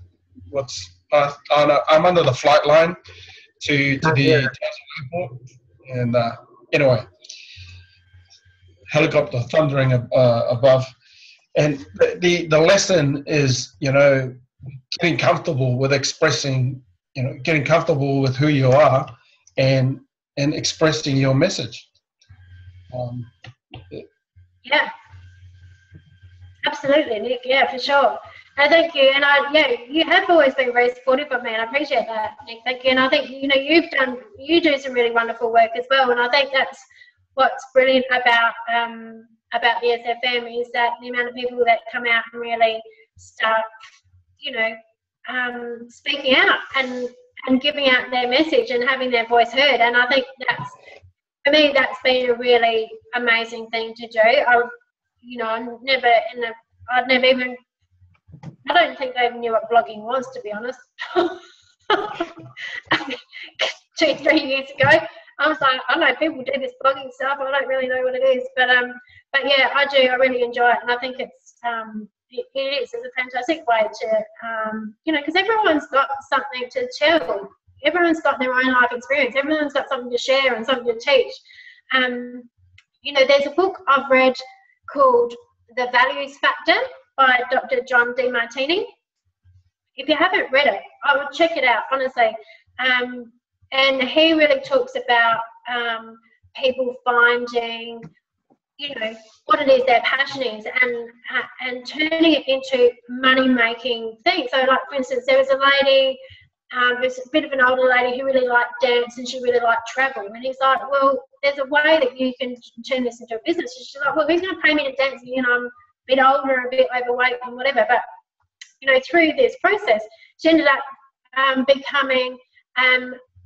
What's oh no, I'm under the flight line to the airport, and anyway, helicopter thundering above. And the lesson is, you know, getting comfortable with expressing, you know, getting comfortable with who you are and expressing your message. Yeah, absolutely, Nick. Yeah, for sure. And thank you. And you have always been very supportive of me, and I appreciate that, Nick. Thank you. And I think, you know, you do some really wonderful work as well. And I think that's what's brilliant about the SFM, is that the amount of people that come out and really start, you know, speaking out and giving out their message and having their voice heard. And I think for me, that's been a really amazing thing to do. I don't think I even knew what blogging was, to be honest. 2-3 years ago, I was like, I know people do this blogging stuff, I don't really know what it is, but yeah, I do. I really enjoy it, and I think it's a fantastic way to, you know, because everyone's got something to tell. Everyone's got their own life experience. Everyone's got something to share and something to teach. You know, there's a book I've read called The Values Factor by Dr. John Demartini. If you haven't read it, I would check it out, honestly. And he really talks about people finding, you know, what it is their passion is, and turning it into money-making things. So, like, for instance, there was a lady, there's a bit of an older lady who really liked dance and she really liked travel. And he's like, well, there's a way that you can turn this into a business. And she's like, well, who's going to pay me to dance? You know, I'm a bit older, a bit overweight and whatever. But, you know, through this process, she ended up becoming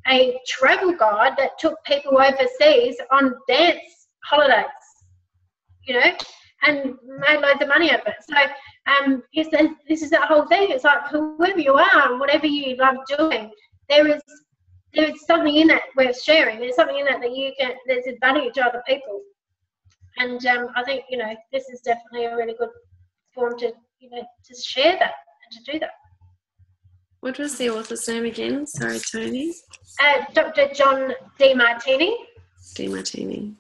a travel guide that took people overseas on dance holidays, you know, and made loads of money out of it. So he says this is that whole thing. It's like, whoever you are and whatever you love doing, there is something in that worth sharing. There's something in that there's a value to other people. And I think, you know, this is definitely a really good form to, you know, to share that and to do that. What was the author's name again? Sorry, Toni. Dr. John DeMartini. DeMartini.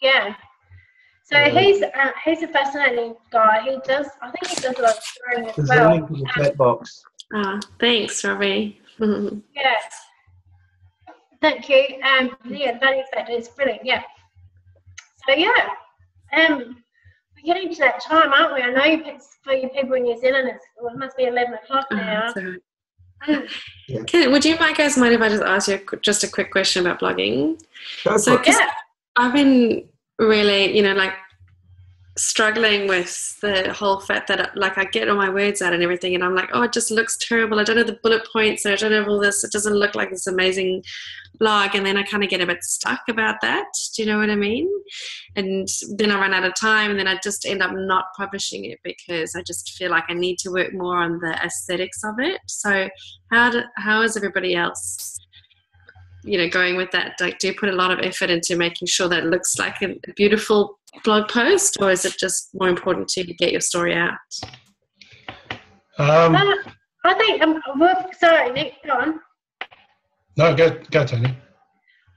Yeah. So he's a fascinating guy. I think he does a lot of storying as There's well. a link in the chat box. Thanks, Robbie. Yeah. Thank you. Yeah, value factor is brilliant. Yeah. So yeah, we're getting to that time, aren't we? I know for you people in New Zealand, it must be 11 o'clock now. Would you guys mind if I just ask you just a quick question about blogging? I've been really, struggling with the whole fact that I get all my words out and everything, and I'm like, oh, it just looks terrible. I don't have the bullet points, and I don't have all this. It doesn't look like this amazing blog, and then I kind of get a bit stuck about that. Do you know what I mean? And then I run out of time, and then I just end up not publishing it because I just feel like I need to work more on the aesthetics of it. So how is everybody else going with that? Like, do you put a lot of effort into making sure that it looks like a beautiful blog post, or is it just more important to get your story out? I think sorry, Nick, go on. No, go Toni.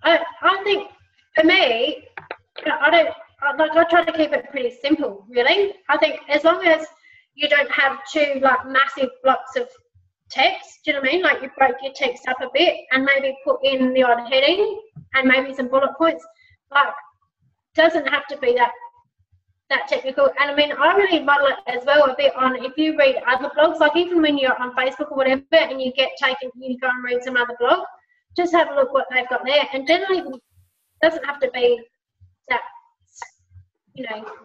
I think for me, I try to keep it pretty simple, really. I think as long as you don't have two massive blocks of text, do you know what I mean? Like, you break your text up a bit and maybe put in the odd heading and maybe some bullet points. Doesn't have to be that technical. And I mean, I really model it as well a bit on, if you read other blogs, like even when you're on Facebook or whatever and you go and read some other blog, just have a look what they've got there. And generally it doesn't have to be that,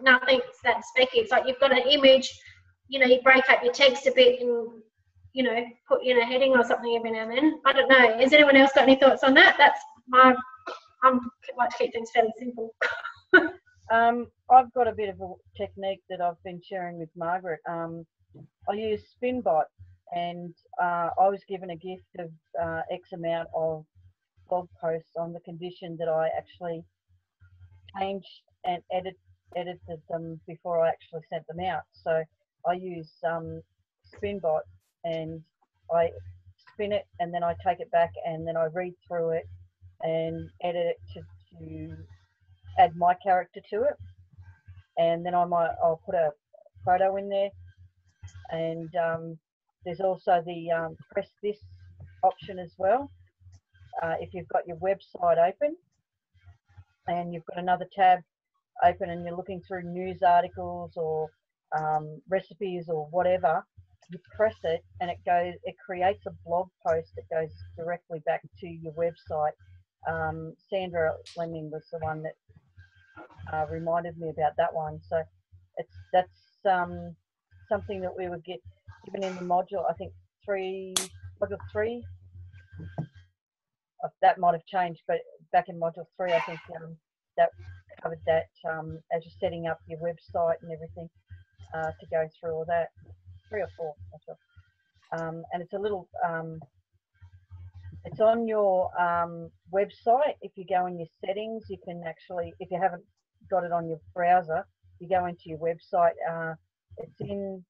nothing's that specky. It's like you've got an image, you break up your text a bit and put in a heading or something every now and then. I don't know. Has anyone else got any thoughts on that? I like to keep things fairly simple. I've got a bit of a technique that I've been sharing with Margaret. I use Spinbot, and I was given a gift of X amount of blog posts on the condition that I actually changed and edited them before I actually sent them out. So I use Spinbot, and I spin it, and then I take it back, and then I read through it and edit it to add my character to it, and then I'll put a photo in there. And there's also the press this option as well. If you've got your website open and you've got another tab open and you're looking through news articles or recipes or whatever, you press it and it creates a blog post that goes directly back to your website. Sandra Lemming was the one that reminded me about that one. So that's something that we would get given in the module, I think module 3. That might have changed, but back in module 3, I think that covered that as you're setting up your website and everything to go through all that. 3 or 4, that's right. And it's a little, it's on your website. If you go in your settings, you can actually, if you haven't got it on your browser, you go into your website. It's in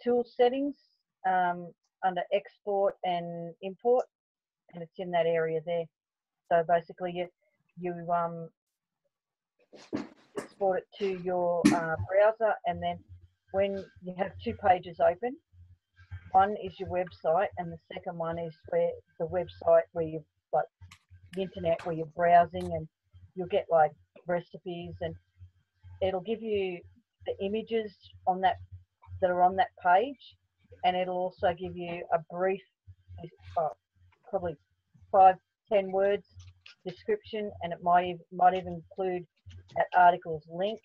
tool settings under export and import, and it's in that area there. So basically you export it to your browser, and then when you have 2 pages open, one is your website and the second one is where the website where you like the internet where you're browsing, and you'll get like recipes, and it'll give you the images on that are on that page, and it'll also give you a brief, probably 5-10 words description, and it might even include that article's link.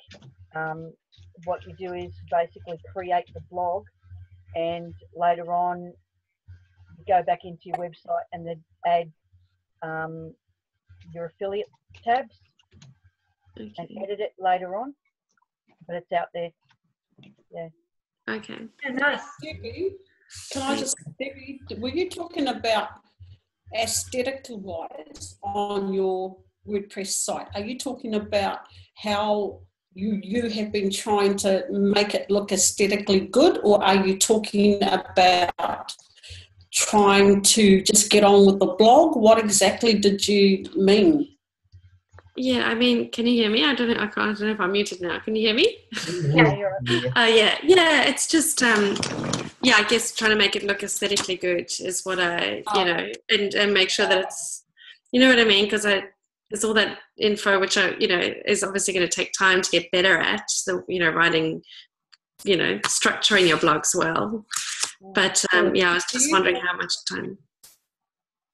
What you do is basically create the blog, and later on you go back into your website and then add your affiliate tabs and edit it later on, but it's out there. Yeah. Okay. Yeah, nice. Debbie, can I just, Debbie, were you talking about aesthetic-wise on your WordPress site? Are you talking about how you have been trying to make it look aesthetically good, or are you talking about trying to just get on with the blog? What exactly did you mean? Yeah, I mean, can you hear me? I don't know if I'm muted now. Can you hear me? Yeah, you're right. Yeah. It's just, I guess trying to make it look aesthetically good is what I, and make sure that it's, you know what I mean? Because there's all that info which is obviously going to take time to get better at. So, writing, structuring your blogs well. But I was just wondering how much time.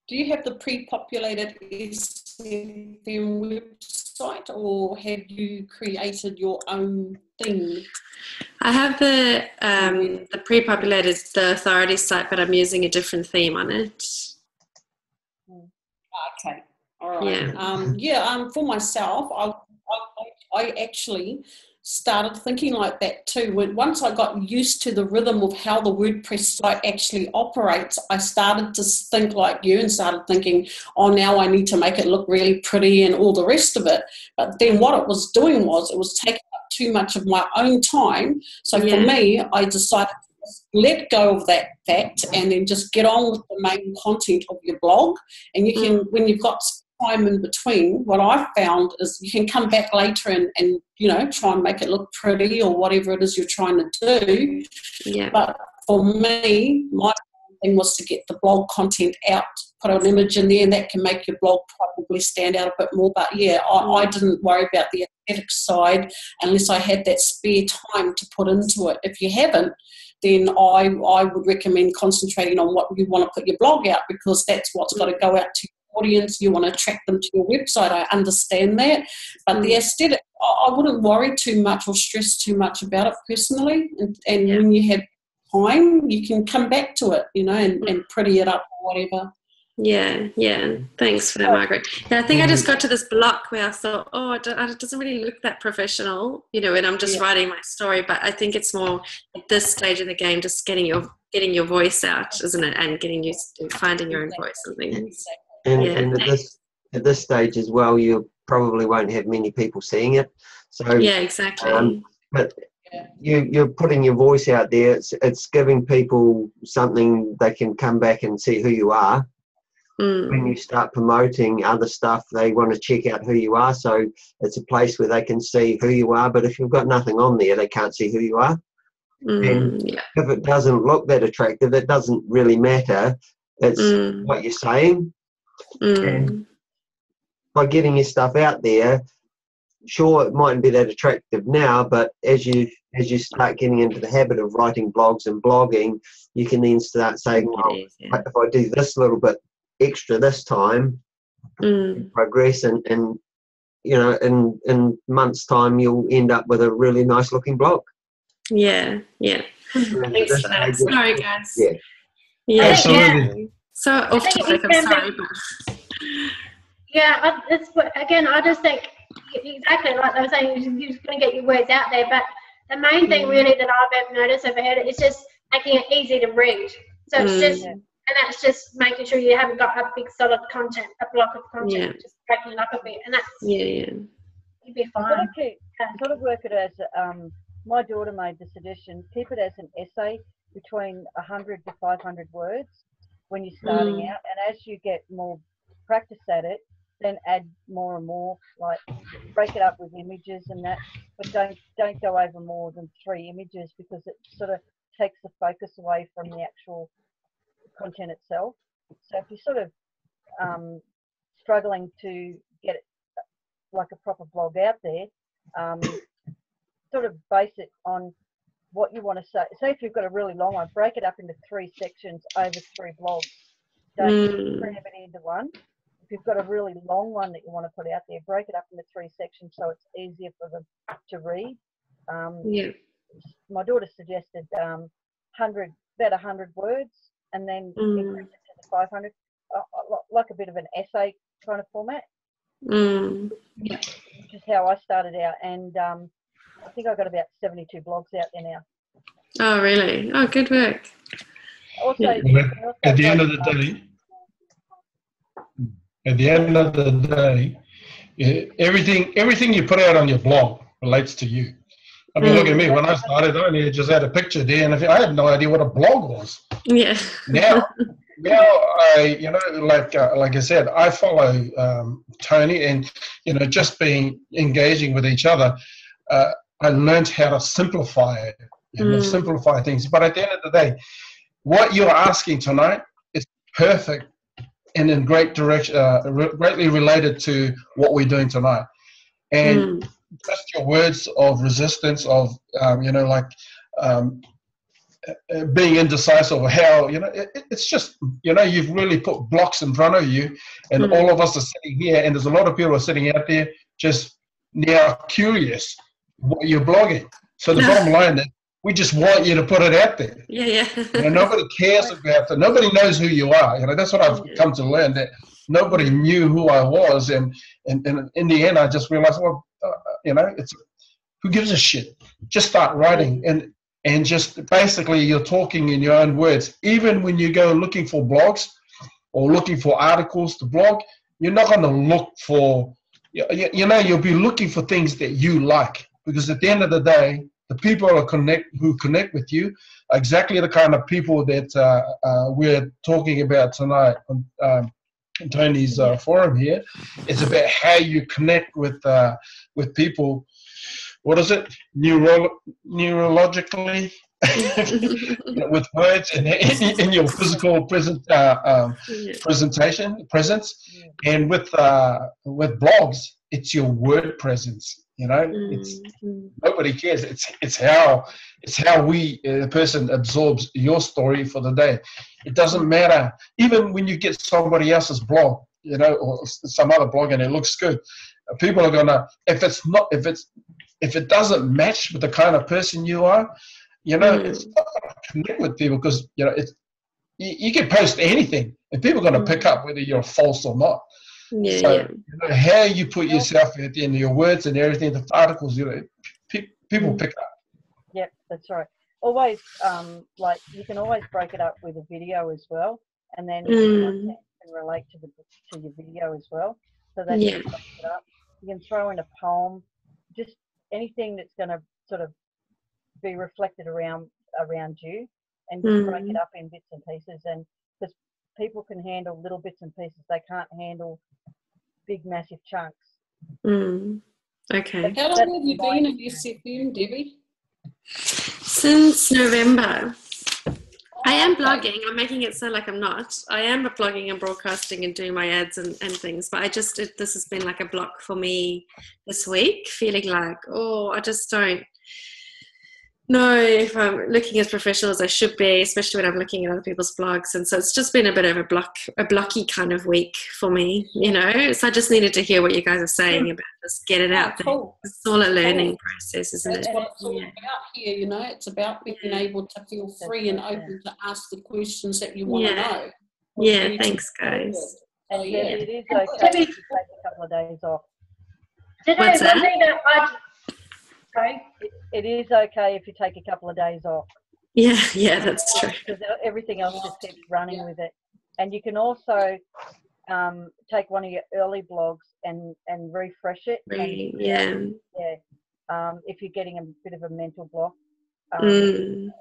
Do you have the pre-populated SFM website, or have you created your own thing? I have the pre-populated, the authority site, but I'm using a different theme on it. Okay, all right. Yeah. For myself, I actually started thinking like that too. Once I got used to the rhythm of how the WordPress site actually operates, I started to think like you and started thinking, oh, now I need to make it look really pretty and all the rest of it. But then what it was doing was it was taking up too much of my own time. So for me, I decided to let go of that fact and then just get on with the main content of your blog. And you can, when you've got time in between, what I've found is you can come back later and try and make it look pretty or whatever it is you're trying to do. Yeah. But for me, my thing was to get the blog content out, put an image in there, and that can make your blog probably stand out a bit more. But I didn't worry about the aesthetic side unless I had that spare time to put into it. If you haven't, then I would recommend concentrating on what you want to put your blog out, because that's what's got to go out to audience. You want to attract them to your website. I understand that, but the aesthetic, I wouldn't worry too much or stress too much about it personally. And when you have time, you can come back to it, and pretty it up or whatever. Yeah. Thanks for that, Margaret. Yeah, I think I just got to this block where I thought, it doesn't really look that professional, and I'm just writing my story. But I think it's more at this stage of the game, just getting your voice out, isn't it? And getting used to finding your own voice and things. And at this stage as well, you probably won't have many people seeing it. So exactly. But you're putting your voice out there. It's giving people something they can come back and see who you are. When you start promoting other stuff, they want to check out who you are. So it's a place where they can see who you are. But if you've got nothing on there, they can't see who you are. And if it doesn't look that attractive, it doesn't really matter. It's what you're saying. And by getting your stuff out there, sure, it mightn't be that attractive now, but as you start getting into the habit of writing blogs and blogging, you can then start saying, well, if I do this little bit extra this time, progress, and in months' time, you'll end up with a really nice looking blog. Yeah. Thanks for that. Sorry, guys. Yeah, absolutely. So off topic, I'm sorry. I just think exactly like I was saying, you're just going to get your words out there. But the main thing really that I've ever noticed over here is just making it easy to read. So it's just, and that's just making sure you haven't got a big solid content, a block of content, just breaking it up a bit, and that's you'd be fine. Sort of work it as my daughter made the suggestion: keep it as an essay between 100 to 500 words when you're starting out, and as you get more practice at it, then add more and more, like break it up with images and that, but don't go over more than 3 images, because it sort of takes the focus away from the actual content itself. So if you're sort of struggling to get it like a proper blog out there, sort of base it on what you want to say. Say if you've got a really long one, break it up into 3 sections over 3 blogs. Don't cram it into one. If you've got a really long one that you want to put out there, break it up into 3 sections so it's easier for them to read. My daughter suggested 100 words, and then increase it to the 500, like a bit of an essay kind of format. Which is how I started out, and I think I've got about 72 blogs out there now. Oh, really? Oh, good work. Also, at the end of the day, everything you put out on your blog relates to you. I mean, look at me. When I started, I only just had a picture there, and I had no idea what a blog was. Yeah. like I said, I follow Toni, and just being engaging with each other, I learned how to simplify it and simplify things. But at the end of the day, what you're asking tonight is perfect and in great direction, greatly related to what we're doing tonight. And just your words of resistance, of being indecisive, or how it's just you've really put blocks in front of you, and all of us are sitting here, and there's a lot of people are sitting out there just now curious what you're blogging. So the bottom line is, we just want you to put it out there. Nobody cares about that. Nobody knows who you are. That's what I've come to learn, that nobody knew who I was, and in the end I just realized, well, it's who gives a shit? Just start writing, and just basically you're talking in your own words. Even when you go looking for blogs or looking for articles to blog, you're not going to look for, you'll be looking for things that you like, because at the end of the day, the people who connect with you are exactly the kind of people that we're talking about tonight on Toni's forum here. It's about how you connect with people. What is it? Neurologically, with words and in your physical presence, and with blogs, it's your word presence. It's nobody cares. It's how the person absorbs your story for the day. It doesn't matter. Even when you get somebody else's blog, or some other blog, and it looks good, people are gonna, if it doesn't match with the kind of person you are, it's not gonna connect with people, because you can post anything and people are gonna pick up whether you're false or not. How you put yourself at the end of your words and everything, the articles, people pick up. Yep, that's right. Always, you can always break it up with a video as well, and then the content can relate to your video as well. So that you can break it up. You can throw in a poem, just anything that's going to sort of be reflected around you, and just break it up in bits and pieces. And because people can handle little bits and pieces, they can't handle big, massive chunks. Okay. How long have you been at SFM, Debbie? Since November. I am blogging. I'm making it sound like I'm not. I am blogging and broadcasting and doing my ads and things, but this has been like a block for me this week, feeling like, I just don't know if I'm looking as professional as I should be, especially when I'm looking at other people's blogs. And so it's just been a bit of a blocky kind of week for me, So I just needed to hear what you guys are saying about just get it out there. Cool. It's all a learning process, isn't it? That's what it's all about here, It's about being able to feel free and open to ask the questions that you want to know. Yeah, thanks, guys. And it is okay if you take a couple of days off. What's that? Sorry? It is okay if you take a couple of days off. Yeah, that's true. Because everything else just keeps running with it. And you can also take one of your early blogs and refresh it. If you're getting a bit of a mental block. I don't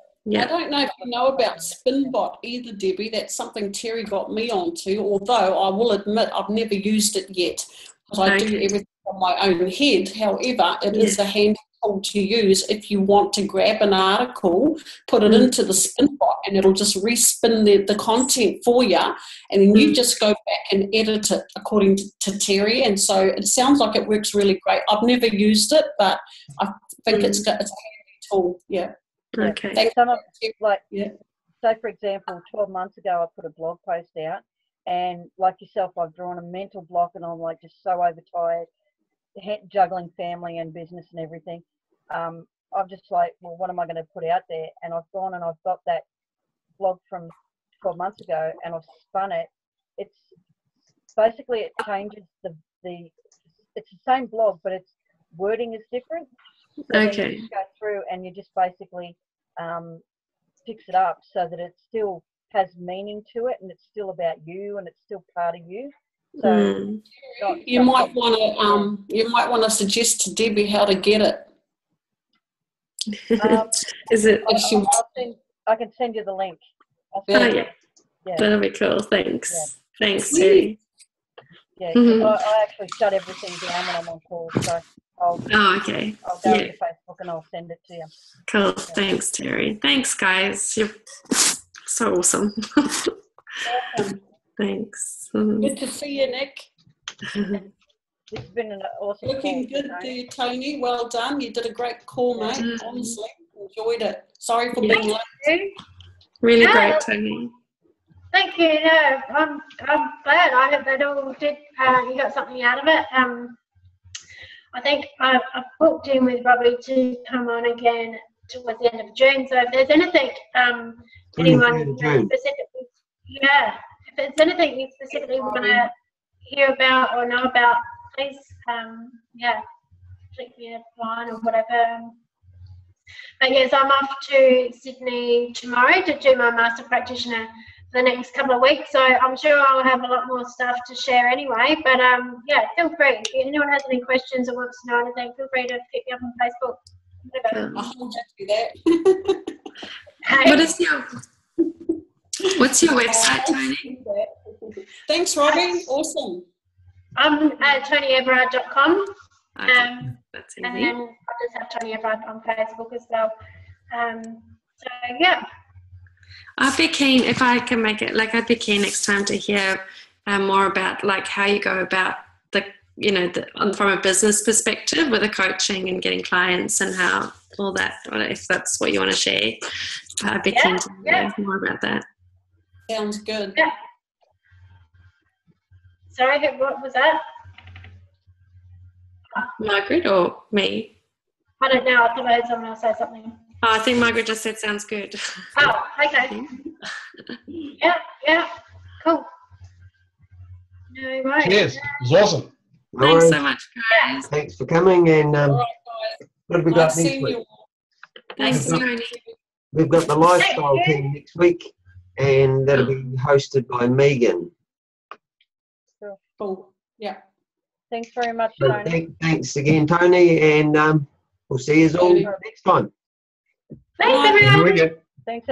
know if you know about Spinbot either, Debbie. That's something Terry got me onto, although I will admit I've never used it yet, because I do everything on my own head. However, it is a handy tool to use if you want to grab an article, put it into the Spinbot, and it'll just respin the content for you, and then you just go back and edit it according to Terry. And so it sounds like it works really great. I've never used it, but I think it's a handy tool. Yeah. Okay. Say for example, 12 months ago I put a blog post out, and like yourself, I've drawn a mental block, and I'm like just so overtired, juggling family and business and everything. I'm just like, well, what am I going to put out there? And I've gone and I've got that blog from 12 months ago, and I've spun it. It's basically, it changes it's the same blog, but its wording is different. So then you just go through and you just basically fix it up so that it still has meaning to it, and it's still about you, and it's still part of you. So you might want to suggest to Debbie how to get it. Is it? I can send you the link. Yeah. That'll be cool. Thanks. Yeah. Thanks, Terry. Yeah, 'cause I actually shut everything down when I'm on call, so I'll Okay. I'll go to Facebook and I'll send it to you. Cool. Yeah. Thanks, Terry. Thanks, guys. You're so awesome. Welcome. Thanks. Good to see you, Nick. It's been an awesome Looking call, good there, Tony. Well done. You did a great call, mate. Honestly, enjoyed it. Sorry for being late. Really great, Tony. Thank you. No, I'm glad. I hope that all did. You got something out of it. I think I've booked in with Robbie to come on again towards the end of June. So if there's anything, anyone specifically, if there's anything you specifically want to hear about or know about, please, click me a line or whatever. But yes, I'm off to Sydney tomorrow to do my master practitioner for the next couple of weeks. So I'm sure I'll have a lot more stuff to share anyway. But feel free. If anyone has any questions or wants to know anything, feel free to hit me up on Facebook. I'll just do that. What's your website, Tony? Thanks, Robbie. Awesome. I'm at ToniEverard.com. That's easy. And then I just have Toni Everard on Facebook as well. I'd be keen, if I can make it, I'd be keen next time to hear more about how you go about from a business perspective with the coaching and getting clients and how all that, if that's what you want to share. I'd be keen to hear more about that. Sounds good. Yeah. Sorry, what was that? Margaret or me? I don't know. I thought I heard someone else say something. Oh, I think Margaret just said sounds good. Oh, okay. Yeah. Cool. No worries. Cheers. It was awesome. Thanks so much, guys. Thanks for coming. And All right, guys. what have we got next week? Thanks, Tony. We've got the lifestyle team next week, and that'll be hosted by Megan. Cool. Yeah. Thanks very much, So Tony. thanks again, Tony, and we'll see you all next time. Thanks, everyone. Have a good weekend. Thanks.